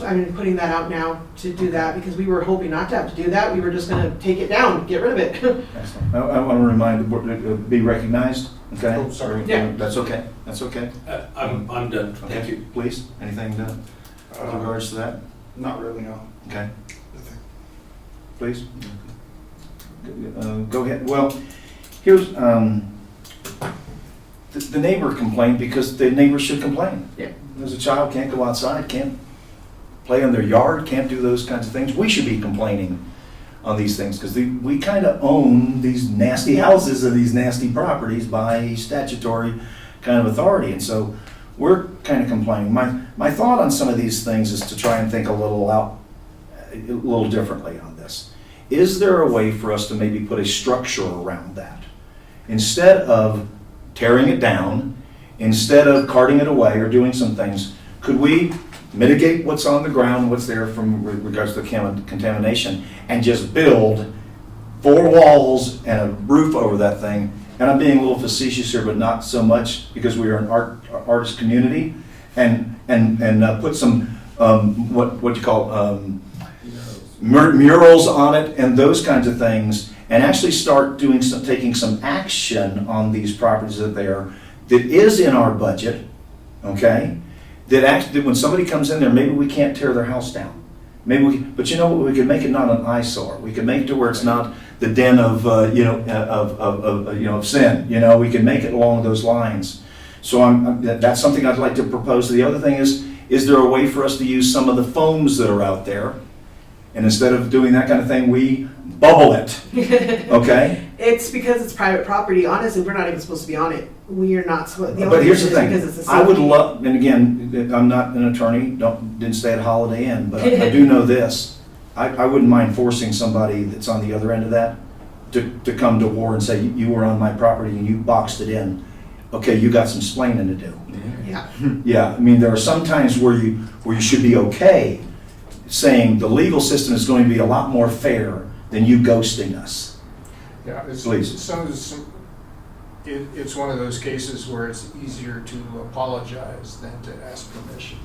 I'm putting that out now to do that, because we were hoping not to have to do that. We were just gonna take it down, get rid of it. Excellent. I want to remind the board to be recognized, okay? Oh, sorry. Yeah. That's okay, that's okay. I'm done, thank you. Please, anything done with regards to that? Not really, no. Okay. Please. Go ahead. Well, here's, the neighbor complained because the neighbor should complain. Yeah. There's a child, can't go outside, can't play in their yard, can't do those kinds of things. We should be complaining on these things, because we kind of own these nasty houses and these nasty properties by statutory kind of authority, and so we're kind of complaining. My thought on some of these things is to try and think a little differently on this. Is there a way for us to maybe put a structure around that? Instead of tearing it down, instead of carting it away or doing some things, could we mitigate what's on the ground, what's there from regards to contamination, and just build 4 walls and a roof over that thing? And I'm being a little facetious here, but not so much, because we are an artist community, and put some what you call murals on it and those kinds of things, and actually start taking some action on these properties that is in our budget, okay? That when somebody comes in there, maybe we can't tear their house down. But you know what? We could make it not an eyesore. We could make it to where it's not the den of sin. You know, we can make it along those lines. So that's something I'd like to propose. The other thing is there a way for us to use some of the foams that are out there, and instead of doing that kind of thing, we bubble it? Okay. It's because it's private property. Honestly, we're not even supposed to be on it. We are not supposed. But here's the thing. Because it's a I would safety. love, and again, I'm not an attorney. Didn't stay at Holiday Inn, but I do know this. I wouldn't mind forcing somebody that's on the other end of that to come to war and say, you were on my property and you boxed it in. Okay, you got some splaining to do. Yeah. Yeah, I mean, there are some times where you should be okay saying the legal system is going to be a lot more fair than you ghosting us. Yeah, Please. It's one of those cases where it's easier to apologize than to ask permission.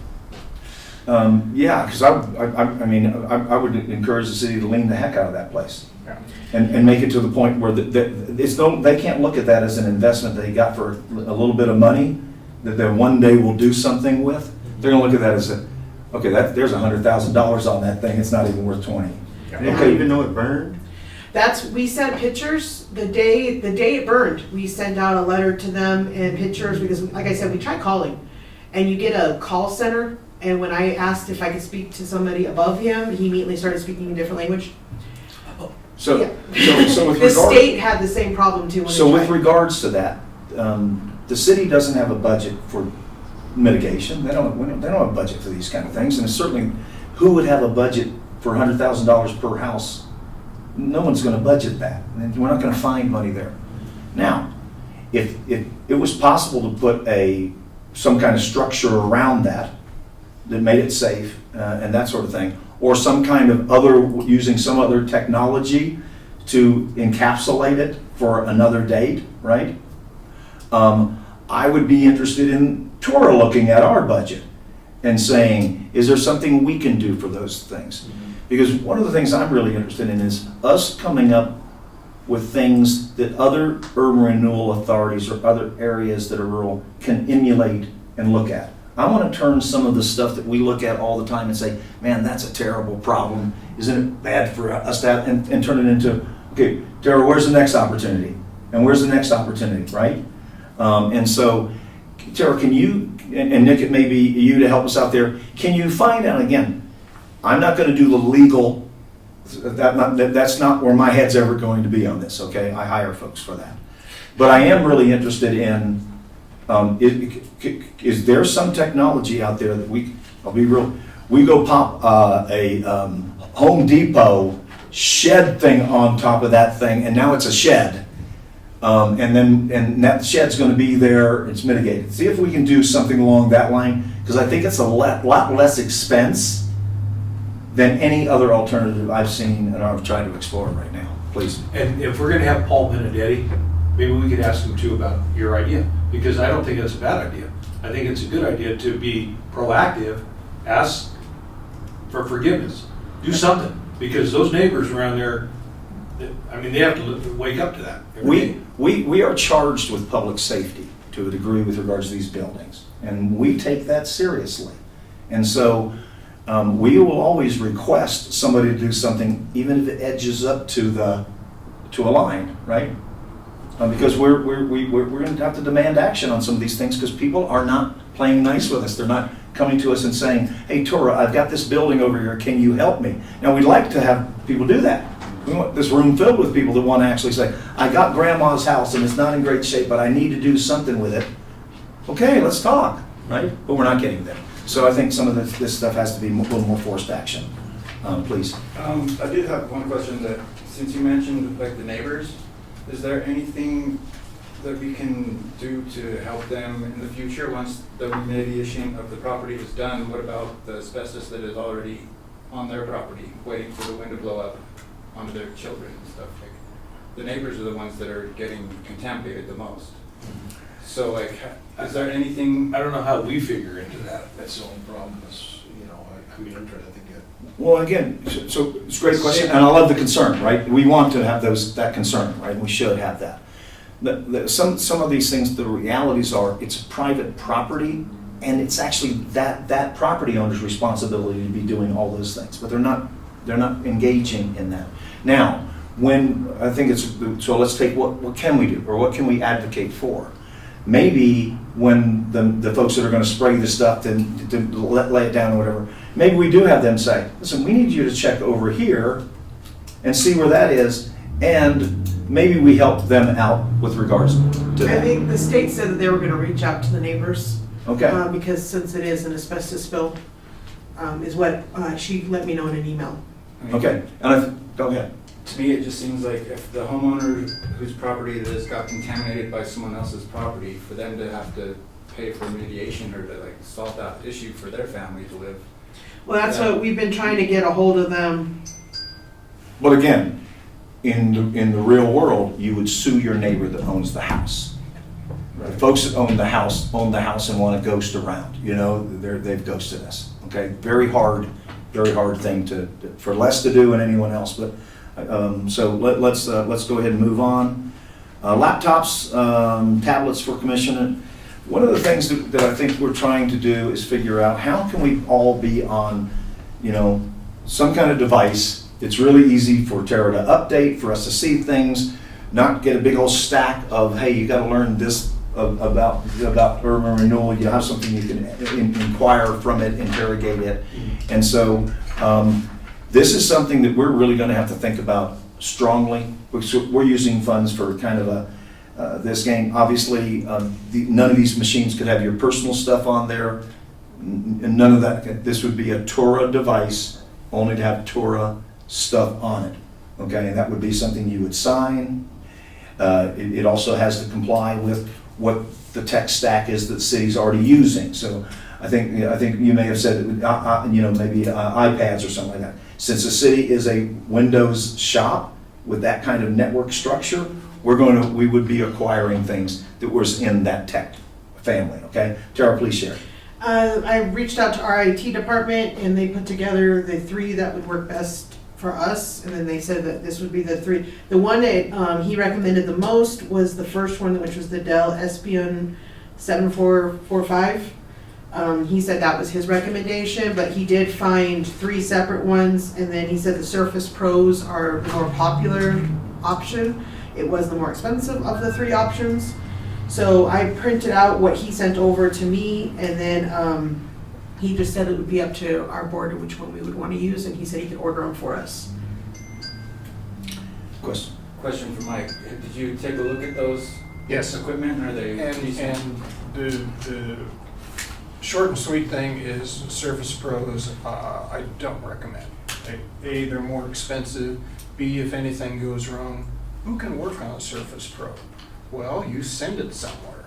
Yeah, because I mean, I would encourage the city to lean the heck out of that place. Yeah. And make it to the point where they can't look at that as an investment they got for a little bit of money that they one day will do something with. They're gonna look at that as okay, there's $100,000 on that thing, it's not even worth 20. They didn't even know it burned? We sent pictures the day it burned. We sent out a letter to them and pictures because, like I said, we tried calling. And you get a call center, and when I asked if I could speak to somebody above him, he immediately started speaking a different language. So, Yeah. so with The regard, state had the same problem too when so they with tried. regards to that, the city doesn't have a budget for mitigation. They don't have a budget for these kind of things, and certainly, who would have a budget for $100,000 per house? No one's going to budget that, and we're not going to find money there. Now, if it was possible to put some kind of structure around that made it safe and that sort of thing, or some kind of using some other technology to encapsulate it for another date, right? I would be interested in TURA looking at our budget and saying, is there something we can do for those things? Because one of the things I'm really interested in is us coming up with things that other urban renewal authorities or other areas that are rural can emulate and look at. I want to turn some of the stuff that we look at all the time and say, man, that's a terrible problem. Isn't it bad for us to have, and turn it into, okay, Tara, where's the next opportunity? And where's the next opportunity, right? And so, Tara, can you, and Nick, it may be you to help us out there, can you find out, again, I'm not going to do the legal, that's not where my head's ever going to be on this, okay? I hire folks for that. But I am really interested in, is there some technology out there that I'll be real, we go pop a Home Depot shed thing on top of that thing, and now it's a shed. And that shed's going to be there, it's mitigated. See if we can do something along that line, because I think it's a lot less expense than any other alternative I've seen and I've tried to explore right now. Please. And if we're gonna have Paul Benedetti, maybe we could ask him too about your idea, because I don't think that's a bad idea. I think it's a good idea to be proactive, ask for forgiveness, do something, because those neighbors around there, I mean, they have to wake up to that. every day. We are charged with public safety to a degree with regards to these buildings, and we take that seriously. And so we will always request somebody to do something, even if it edges up to a line, right? Because we're going to have to demand action on some of these things because people are not playing nice with us. They're not coming to us and saying, hey, TURA, I've got this building over here. Can you help me? Now, we'd like to have people do that. We want this room filled with people that want to actually say, I got grandma's house and it's not in great shape, but I need to do something with it. Okay, let's talk, right? But we're not getting there. So I think some of this stuff has to be a little more forced action. Please. I did have one question that, since you mentioned like the neighbors, is there anything that we can do to help them in the future once the remediation of the property is done? What about the asbestos that is already on their property, waiting for the wind to blow up onto their children and stuff? Like, the neighbors are the ones that are getting contaminated the most. So like, is there anything? I don't know how we figure into that. That's the only problem. Is, I mean, I'm trying to think of. Well, again, so it's a great question, and I love the concern, right? We want to have that concern, right? We should have that. Some of these things, the realities are, it's private property, and it's actually that property owner's responsibility to be doing all those things, but they're not engaging in that. Now, when I think so let's take what can we do, or what can we advocate for? Maybe when the folks that are going to spray the stuff to lay it down or whatever, maybe we do have them say, listen, we need you to check over here and see where that is, and maybe we help them out with regards to that. I think the state said that they were going to reach out to the neighbors. Okay. Because since it is an asbestos spill, is what she let me know in an email. Okay, and go ahead. To me, it just seems like if the homeowner whose property it is got contaminated by someone else's property, for them to have to pay for remediation or to like solve that issue for their family to live. Well, that's what we've been trying to get a hold of them. But again, in the real world, you would sue your neighbor that owns the house. The folks that own the house and want to ghost around. They've ghosted us. okay? Very hard thing for Les to do and anyone else, but, so let's go ahead and move on. Laptops, tablets for commission. One of the things that I think we're trying to do is figure out how can we all be on, some kind of device. It's really easy for TURA to update, for us to see things, not get a big old stack of, hey, you gotta learn this about urban renewal. You have something you can inquire from it, interrogate it. And so this is something that we're really gonna have to think about strongly. We're using funds for kind of this game. Obviously, none of these machines could have your personal stuff on there. And none of that. This would be a TURA device, only to have TURA stuff on it. Okay, and that would be something you would sign. It also has to comply with what the tech stack is that the city's already using. So I think you may have said, maybe iPads or something like that. Since the city is a Windows shop with that kind of network structure, we would be acquiring things that was in that tech family. Okay, Tara, please share. I reached out to our IT department and they put together the 3 that would work best for us, and then they said that this would be the 3. The one that he recommended the most was the first one, which was the Dell Espion 7445. He said that was his recommendation, but he did find 3 separate ones, and then he said the Surface Pros are the more popular option. It was the more expensive of the 3 options. So I printed out what he sent over to me, and then he just said it would be up to our board which one we would want to use, and he said he could order them for us. Question. Question for Mike. Did you take a look at those Yes. equipment? Are they decent? And the short and sweet thing is Surface Pros, I don't recommend. A, they're more expensive. B, if anything goes wrong, who can work on a Surface Pro? Well, you send it somewhere,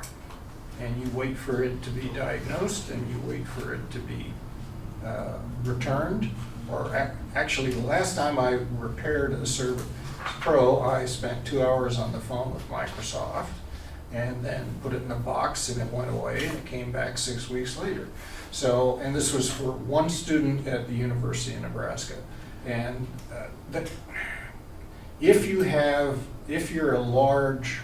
and you wait for it to be diagnosed, and you wait for it to be returned. Or actually, the last time I repaired a Surface Pro, I spent 2 hours on the phone with Microsoft, and then put it in a box, and it went away, and it came back 6 weeks later. So, and this was for one student at the University of Nebraska. And if you're a large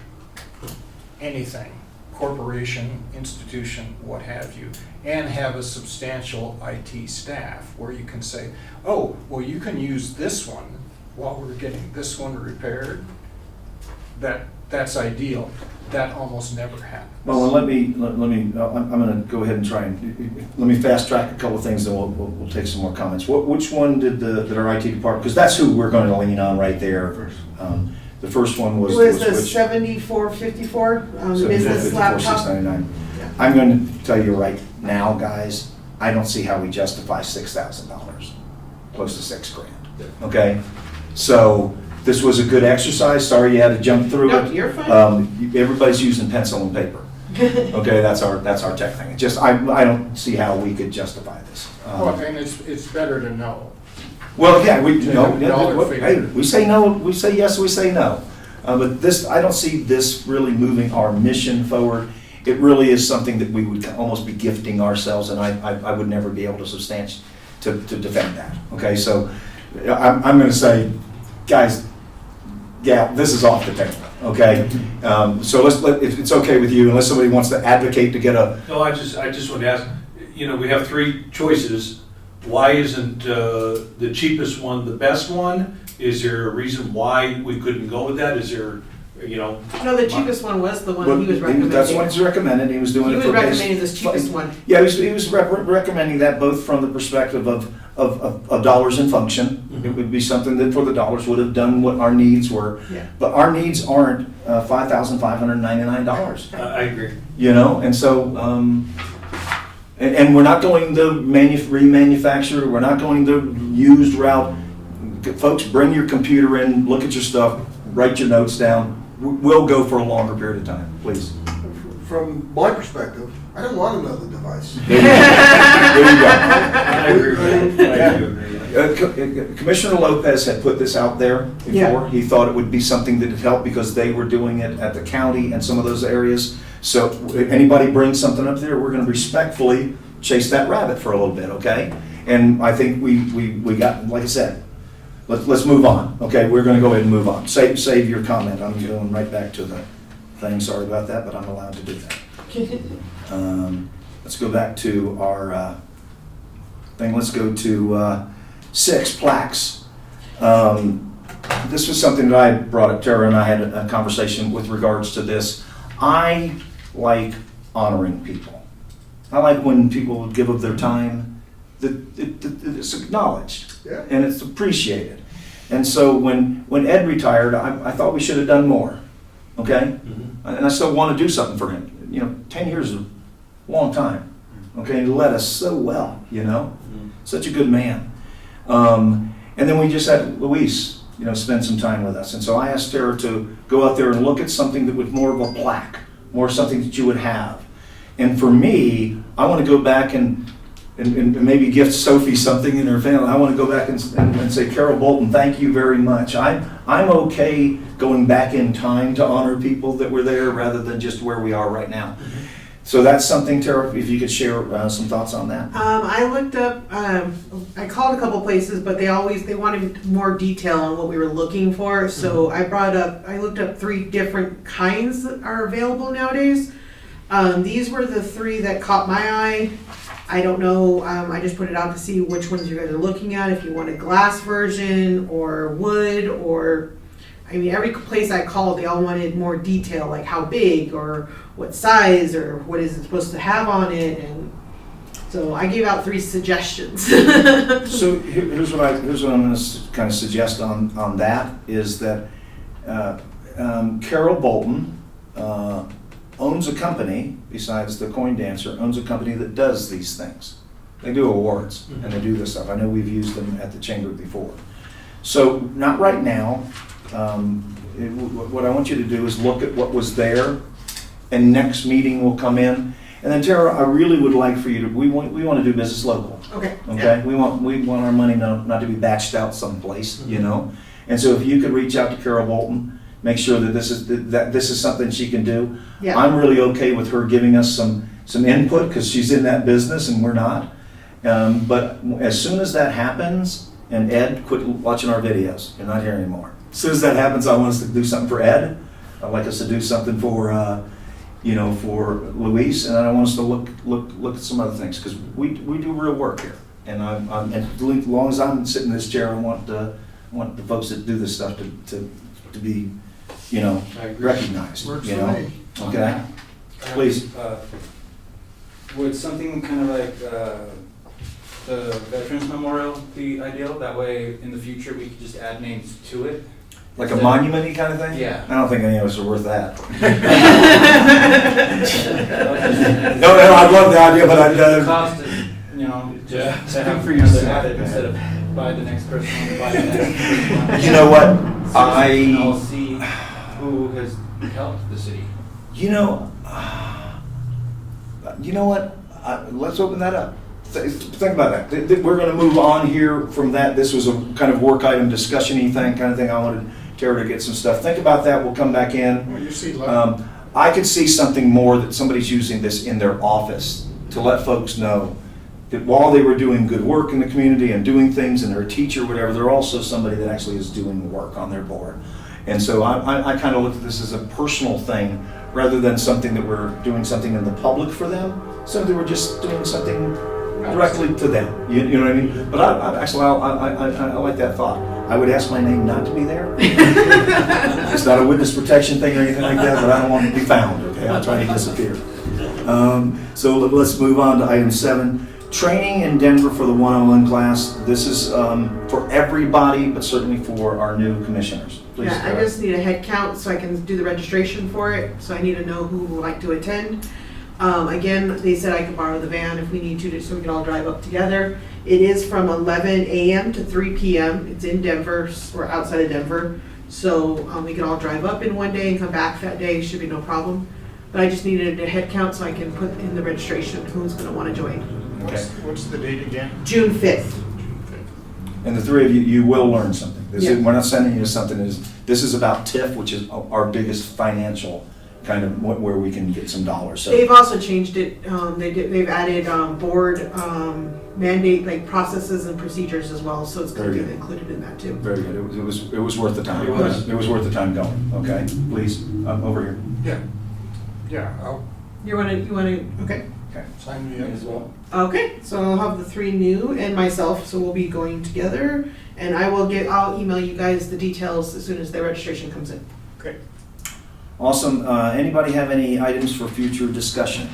anything, corporation, institution, what have you, and have a substantial IT staff where you can say, oh, well, you can use this one while we're getting this one repaired, that's ideal. That almost never happens. Well, I'm going to go ahead and try and let me fast track a couple of things, then we'll take some more comments. Which one did our IT department? Because that's who we're going to lean on right there. The first one was It was the which? 7454, the business laptop. $699. Yeah. I'm going to tell you right now, guys, I don't see how we justify $6,000, close to $6,000. Okay, so this was a good exercise. Sorry you had to jump through No, it. you're fine. Everybody's using pencil and paper. Okay, that's our tech thing. I don't see how we could justify this. Well, and it's better to know. Well, yeah, we say no, we say yes, we say no. But this, I don't see this really moving our mission forward. It really is something that we would almost be gifting ourselves, and I would never be able to substantiate, to defend that. Okay, so I'm going to say, guys, yeah, this is off the table. Okay, so if it's okay with you, unless somebody wants to advocate to get a. No, I just want to ask, we have 3 choices. Why isn't the cheapest one the best one? Is there a reason why we couldn't go with that? Is there, No, the cheapest one was the one he was recommending. That's what he's recommending. He was doing He it was for recommending this cheapest one. Yeah, he was recommending that both from the perspective of dollars and function. Mhm. It would be something that for the dollars would have done what our needs were. Yeah. But our needs aren't $5,599. I agree. And so, and we're not going the remanufactured, we're not going the used route. Folks, bring your computer in, look at your stuff, write your notes down. We'll go for a longer period of time, please. From my perspective, I don't want another device. There you go. I agree with that. I do agree. Commissioner Lopez had put this out there before. Yeah. He thought it would be something that would help because they were doing it at the county and some of those areas. So if anybody brings something up there, we're going to respectfully chase that rabbit for a little bit, okay? And I think we got, like I said, let's move on, okay? We're gonna go ahead and move on. Save your comment. I'm going right back to the thing. Sorry about that, but I'm allowed to do that. Let's go back to our thing. Let's go to 6, plaques. This was something that I brought up. Tara and I had a conversation with regards to this. I like honoring people. I like when people give of their time, that it's acknowledged Yeah. and it's appreciated. And so when Ed retired, I thought we should have done more, okay? And I still want to do something for him. 10 years is a long time, okay? He led us so well, such a good man. And then we just had Luis, spend some time with us. And so I asked Tara to go out there and look at something that was more of a plaque, more something that you would have. And for me, I want to go back and maybe gift Sophie something in her family. I want to go back and say, Carol Bolton, thank you very much. I'm okay going back in time to honor people that were there rather than just where we are right now. So that's something, Tara, if you could share some thoughts on that. I looked up, I called a couple places, but they wanted more detail on what we were looking for. So I looked up 3 different kinds that are available nowadays. These were the 3 that caught my eye. I don't know, I just put it out to see which ones you guys are looking at, if you want a glass version or wood or, every place I called, they all wanted more detail, like how big or what size or what is it supposed to have on it. And so I gave out 3 suggestions. So here's what I'm going to kind of suggest on that is that Carol Bolton owns a company, besides the Coin Dancer, owns a company that does these things. They do awards and they do this stuff. I know we've used them at the chamber before. So not right now. What I want you to do is look at what was there, and next meeting will come in. And then Tara, I really would like for you to, we want to do business local. Okay. Okay, we want our money not to be batched out someplace, And so if you could reach out to Carol Bolton, make sure that this is something she can do. Yeah. I'm really okay with her giving us some input because she's in that business and we're not. But as soon as that happens, and Ed, quit watching our videos. You're not here anymore. As soon as that happens, I want us to do something for Ed. I'd like us to do something for for Luis, and I want us to look at some other things because we do real work here. And and as long as I'm sitting in this chair, I want the folks that do this stuff to be I agree. recognized. Works for me. Okay. Please. Would something kind of like the Veterans Memorial be ideal? That way, in the future, we could just add names to it? Like a monument-y kind of thing? Yeah. I don't think any of us are worth that. No, I love the idea, but The cost is, Yeah. just to have for you, another sir. added instead of buy the next person, buy the next person. you know what? I'll see who has helped the city. You know what? Let's open that up. Think about that. We're going to move on here from that. This was a kind of work item discussion-y thing, kind of thing. I wanted Tara to get some stuff. Think about that. We'll come back in. Well, you see, I could see something more that somebody's using this in their office to let folks know that while they were doing good work in the community and doing things and they're a teacher or whatever, they're also somebody that actually is doing work on their board. And so I kind of look at this as a personal thing rather than something that we're doing something in the public for them. Something we're just doing something directly to them. You know what I mean? But I like that thought. I would ask my name not to be there. It's not a witness protection thing or anything like that, but I don't want to be found, okay? I'll try to disappear. So let's move on to item 7. Training in Denver for the 101 class. This is for everybody, but certainly for our new commissioners. Please, Yeah, I Tara. just need a head count so I can do the registration for it. So I need to know who would like to attend. Again, they said I could borrow the van if we need to, so we can all drive up together. It is from 11 a.m. to 3 p.m. It's in Denver, or outside of Denver. So we can all drive up in one day and come back that day. Should be no problem. But I just needed a head count so I can put in the registration who's going to want to join. Okay. What's the date again? June 5th. And the 3 of you, you will learn something. Yeah. We're not sending you something. This is about TIF, which is our biggest financial kind of where we can get some dollars. So They've also changed it, they've added board mandate, like processes and procedures as well, so it's going to Very be good. included in that too. very good. It was worth the time. It was. It was worth the time going. Okay, please, over here. Yeah, I'll You want to, okay. sign me Me up. as well. Okay, so I'll have the 3 new and myself, so we'll be going together. And I'll email you guys the details as soon as the registration comes in. Okay. Awesome. Anybody have any items for future discussion?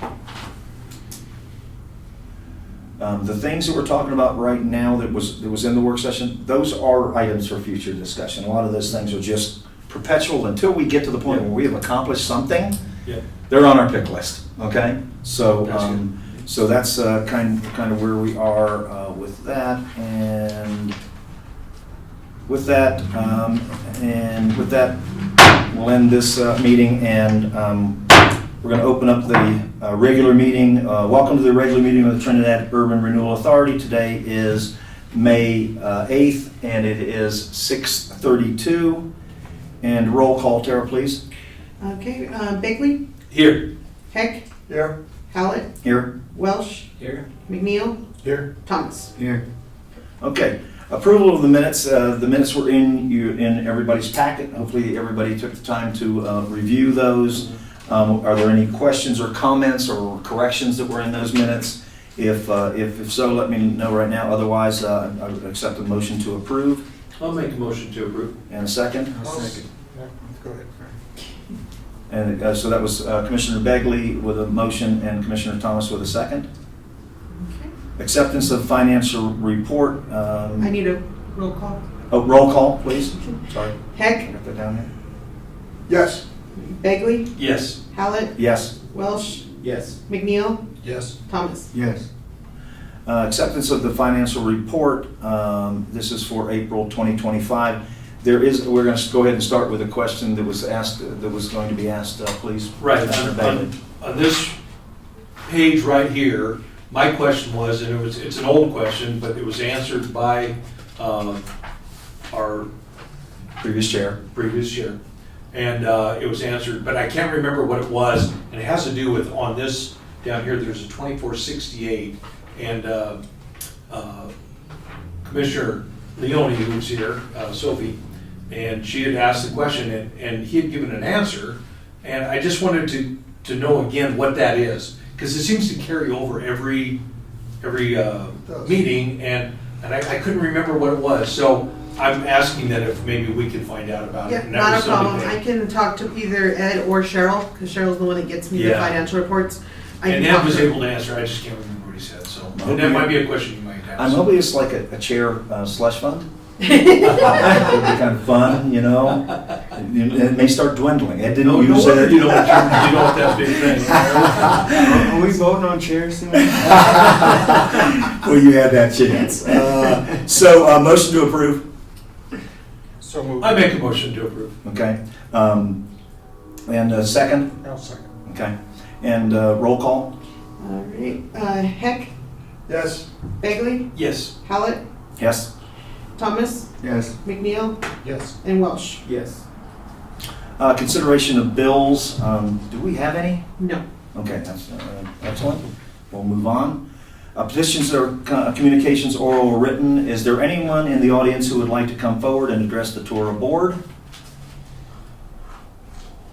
The things that we're talking about right now that was in the work session, those are items for future discussion. A lot of those things are just perpetual until we get to the point where we have accomplished something. Yeah. They're on our pick list. Okay, so That's good. so that's kind of where we are with that, and with that, we'll end this meeting, and we're going to open up the regular meeting. Welcome to the regular meeting of the Trinidad Urban Renewal Authority. Today is May 8th, and it is 6:32. And roll call, Tara, please. Okay, Begley, Here. Heck, Here. Hallett, Here. Welsh, Here? McNeil, Here. Thomas. Here. Okay. Approval of the minutes. The minutes were in everybody's packet. Hopefully, everybody took the time to review those. Are there any questions or comments or corrections that were in those minutes? If so, let me know right now. Otherwise, I would accept a motion to approve. I'll make a motion to approve. And a second. I'll second. Yeah, go ahead. And so that was Commissioner Begley with a motion and Commissioner Thomas with a second. Okay. Acceptance of financial report. I need a roll call. Oh, roll call, please. Sorry, I Heck, got that down here. Yes. Begley, Yes. Hallett, Yes. Welsh, Yes. McNeil, Yes. Thomas. Yes. Acceptance of the financial report. This is for April 2025. We're going to go ahead and start with a question that was going to be asked, please. Right, Commissioner Begley. on this page right here, my question was, and it's an old question, but it was answered by our Previous chair. previous chair. And it was answered, but I can't remember what it was, and it has to do with, on this down here, there's a 2468, and Commissioner Leone, who's here, Sophie, and she had asked the question, and he had given an answer, and I just wanted to know again what that is, because it seems to carry over every meeting, and I couldn't remember what it was, so I'm asking that if maybe we could find out about it. Yeah, And that not a was something problem. that- I can talk to either Ed or Cheryl, because Cheryl's the one that gets me the Yeah. financial reports. I And can Ed talk was to her. able to answer, I just can't remember what he said, so, Okay. and that might be a question you might I'm ask. hoping it's like a chair slush fund. It would be kind of fun, you know? It may start dwindling. Ed didn't No use wonder it. you don't want that big thing. Are we voting on chairs soon? Well, you had that chance. So, motion to approve. So moved. I make a motion to approve. Okay. And a second? I'll second. Okay. And roll call? All right, Heck, Yes. Begley, Yes. Hallett, Yes. Thomas, Yes. McNeil, Yes. and Welsh. Yes. Consideration of bills. Do we have any? No. Okay, that's excellent. We'll move on. Petitions or communications, oral or written. Is there anyone in the audience who would like to come forward and address the TURA board?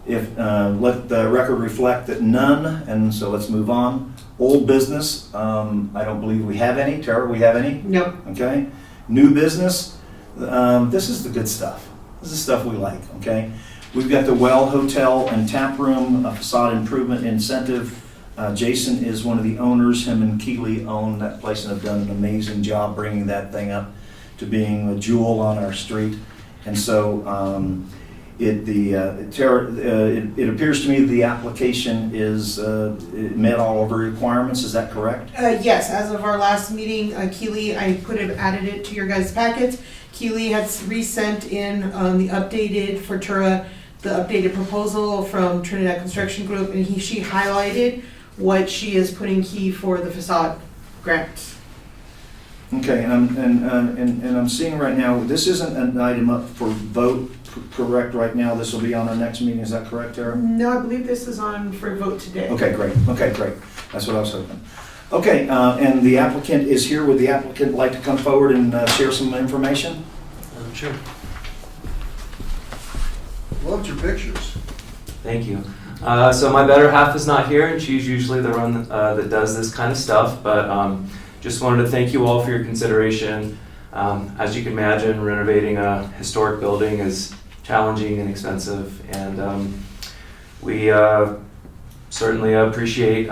If, let the record reflect that none, and so let's move on. Old business, I don't believe we have any. Tara, we have any? No. Okay. New business, this is the good stuff. This is stuff we like, okay? We've got the Well Hotel and Tap Room, a facade improvement incentive. Jason is one of the owners. Him and Keeley own that place and have done an amazing job bringing that thing up to being a jewel on our street. And so it appears to me the application is it met all of our requirements. Is that correct? Yes, as of our last meeting, Keely, I added it to your guys' packet. Keely has resent in the updated for TURA, the updated proposal from Trinidad Construction Group, and she highlighted what she is putting key for the facade grant. Okay, and I'm seeing right now, this isn't an item up for vote correct right now, this will be on our next meeting, is that correct, Tara? No, I believe this is on for vote today. Okay, great, that's what I was hoping. Okay, and the applicant is here. Would the applicant like to come forward and share some information? Sure. Loved your pictures. Thank you. So my better half is not here, and she's usually the one that does this kind of stuff, but just wanted to thank you all for your consideration. As you can imagine, renovating a historic building is challenging and expensive, and we certainly appreciate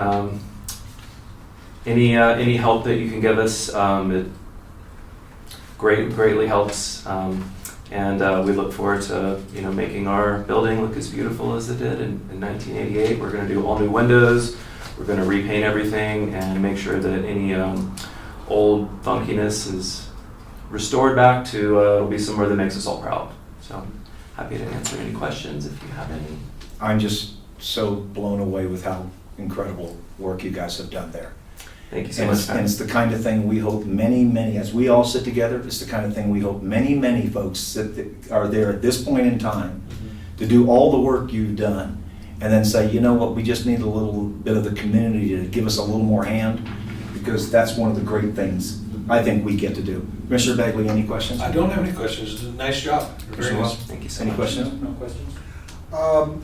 any help that you can give us. It greatly helps. And we look forward to making our building look as beautiful as it did in 1988. We're going to do all new windows. We're going to repaint everything and make sure that any old funkiness is restored back to it'll be somewhere that makes us all proud. So I'm happy to answer any questions if you have any. I'm just so blown away with how incredible work you guys have done there. Thank you so And much. it's, and it's the kind of thing we hope many, as we all sit together, it's the kind of thing we hope many folks that are there at this point in time to do all the work you've done and then say, you know what, we just need a little bit of the community to give us a little more hand, because that's one of the great things I think we get to do. Commissioner Bagley, any questions? I don't have any questions. It's a nice job. Very Commissioner well. Wells? Thank you so Any much. questions? No questions?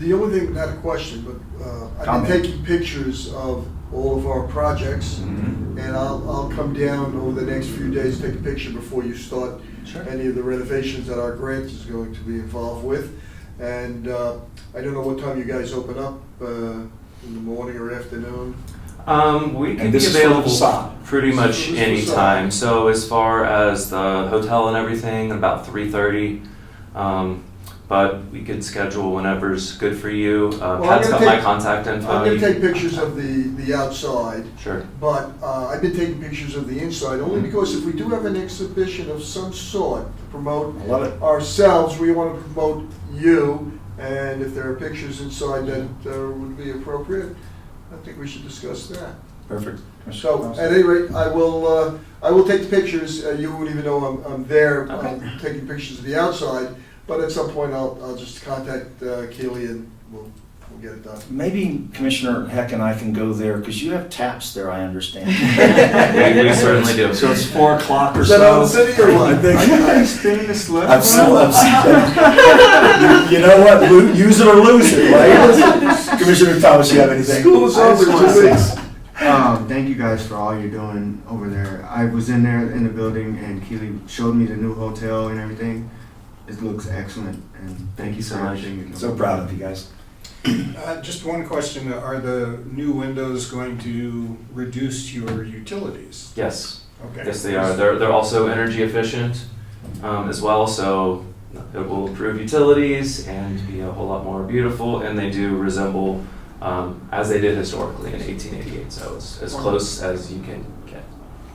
The only thing, not a question, but I've Comment. been taking pictures of all of our projects, Mhm. and I'll come down over the next few days, take a picture before you start Sure. any of the renovations that our grant is going to be involved with. And I don't know what time you guys open up, in the morning or afternoon. We And can be this is for the available facade. pretty much This is for the any facade. time. So as far as the hotel and everything, about 3:30. But we could schedule whenever's good for you. I'm Pat's got gonna my take- contact info. I'm gonna You take can- pictures of the outside, Sure. but I've been taking pictures of the inside, only Mm-hmm. because if we do have an exhibition of some sort to promote I love it. ourselves, we want to promote you, and if there are pictures inside that would be appropriate, I think we should discuss that. Perfect. So, at any rate, I will take the pictures. You won't even know I'm there. Okay. I'm taking pictures of the outside, but at some point I'll just contact Keely and we'll get it done. Maybe Commissioner Heck and I can go there, because you have taps there, I understand. We certainly do. So it's 4 o'clock or Is so. that out of the city or what? Are you spinning the slip? I'm still, you know what, use it or lose it, right? Commissioner Thomas, you have anything? School is I just over wanna 2 say, weeks. thank you guys for all you're doing over there. I was in there in the building and Keely showed me the new hotel and everything. It looks excellent, and Thank you so for much. everything you're doing. So proud of you guys. Just one question, are the new windows going to reduce your utilities? Yes. Okay. Yes, they are. They're also energy efficient as well, so it will improve utilities and be a whole lot more beautiful, and they do resemble as they did historically in 1888, so it's as close as you can get.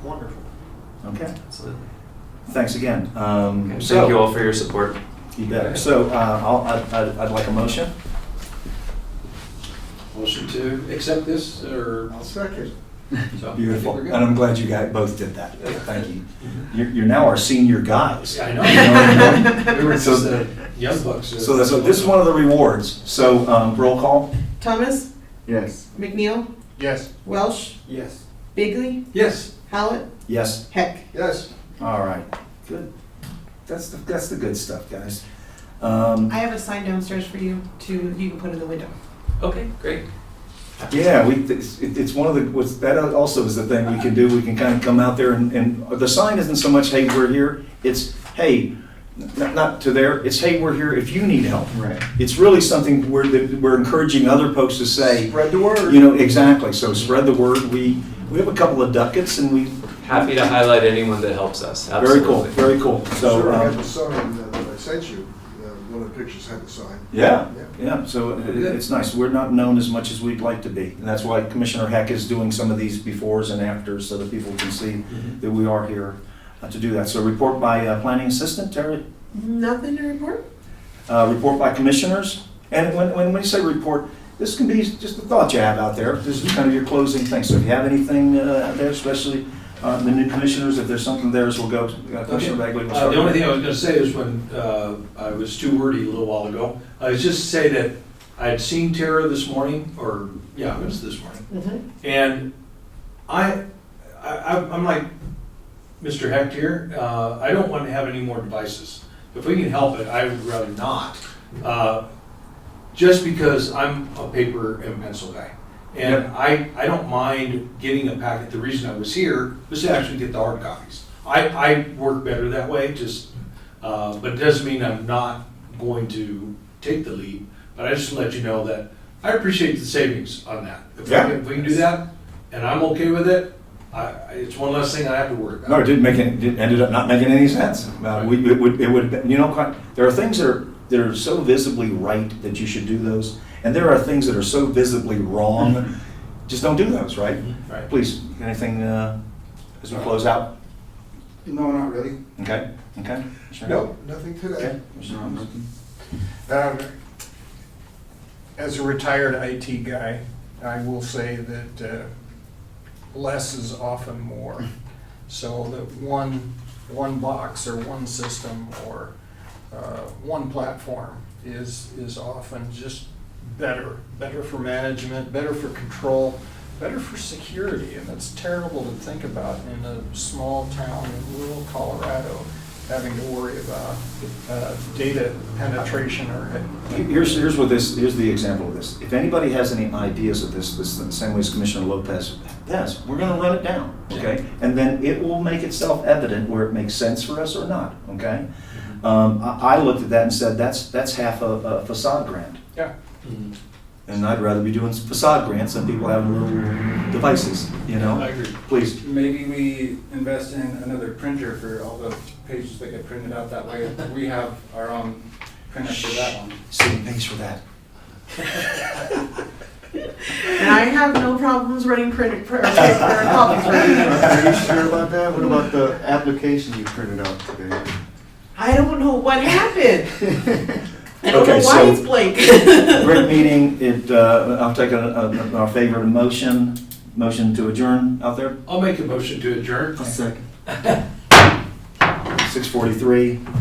Wonderful. Okay, Absolutely. thanks again. Okay, So- thank you all for your support. You bet. So I'd like a motion. Motion to accept this, or? I'll second. So, I think Beautiful. we're good. And I'm glad you guys both did that. Thank you. You're now our senior guys. Yeah, I You know what I know. mean? We were So- just young bucks. So this is one of the rewards. So roll call. Thomas, Yes. McNeil, Yes. Welsh, Yes. Bigley, Yes. Hallett, Yes. Heck. Yes. All right. Good. That's the good stuff, guys. I have a sign downstairs for you you can put in the window. Okay, great. Yeah, it's one of that also is the thing we can do. We can kind of come out there and the sign isn't so much, hey, we're here. It's, hey, not to there. It's, hey, we're here if you need help. Right. It's really something we're encouraging other folks to say, Spread the word. you know, exactly. So spread the word. We have a couple of ducats and we, Happy to highlight anyone that helps us. very cool, Absolutely. very cool. So, Sure, I got the sign that I sent you. One of the pictures had the sign. yeah. Yeah. Yeah, so it's nice. We're not known as much as we'd like to be. And that's why Commissioner Heck is doing some of these befores and afters so that people can see that we are here to do that. So report by planning assistant, Terry? Nothing to report? Report by commissioners. And when we say report, this can be just the thought you have out there. This is kind of your closing thing. So if you have anything out there, especially The new commissioners, if there's something theirs, we'll go. Commissioner Bagley will start. The only thing I was gonna say is when I was too wordy a little while ago, I was just to say that I had seen TURA this morning, or, yeah, it was this morning. Mhm. And I'm like Mr. Hecht here, I don't want to have any more devices. If we can help it, I would rather not. Just because I'm a paper and pencil guy. And I don't mind getting a packet. The reason I was here was to actually get the hard copies. I work better that way, just, but it doesn't mean I'm not going to take the lead. But I just let you know that I appreciate the savings on that. If we can do that, and I'm okay with it, it's one less thing I have to worry about. No, it ended up not making any sense. It would, you know, there are things that are so visibly right that you should do those, and there are things that are so visibly wrong. Just don't do those, right? Right. Please, anything as we close out? No, not really. Okay. Okay. Sure. No, nothing today. Okay. No, nothing. As a retired IT guy, I will say that less is often more. So that one box or one system or one platform is often just better for management, better for control, better for security. And that's terrible to think about in a small town in rural Colorado, having to worry about data penetration or. Here's the example of this. If anybody has any ideas of this, the same way as Commissioner Lopez has, we're going to run it down, okay? And then it will make itself evident where it makes sense for us or not, okay? I looked at that and said that's half a facade grant, Yeah. Mhm. and I'd rather be doing facade grants than people having little devices, you know? I agree. Please. Maybe we invest in another printer for all the pages that get printed out that way. We have our own printer for that one. City pays for that. And I have no problems running copies for you. Are you sure about that? What about the application you printed out today? I don't know what happened. I don't Okay, know why so- it's blank. Great meeting. I'll take our favorite motion to adjourn out there. I'll make a motion to adjourn. A second. 6:43.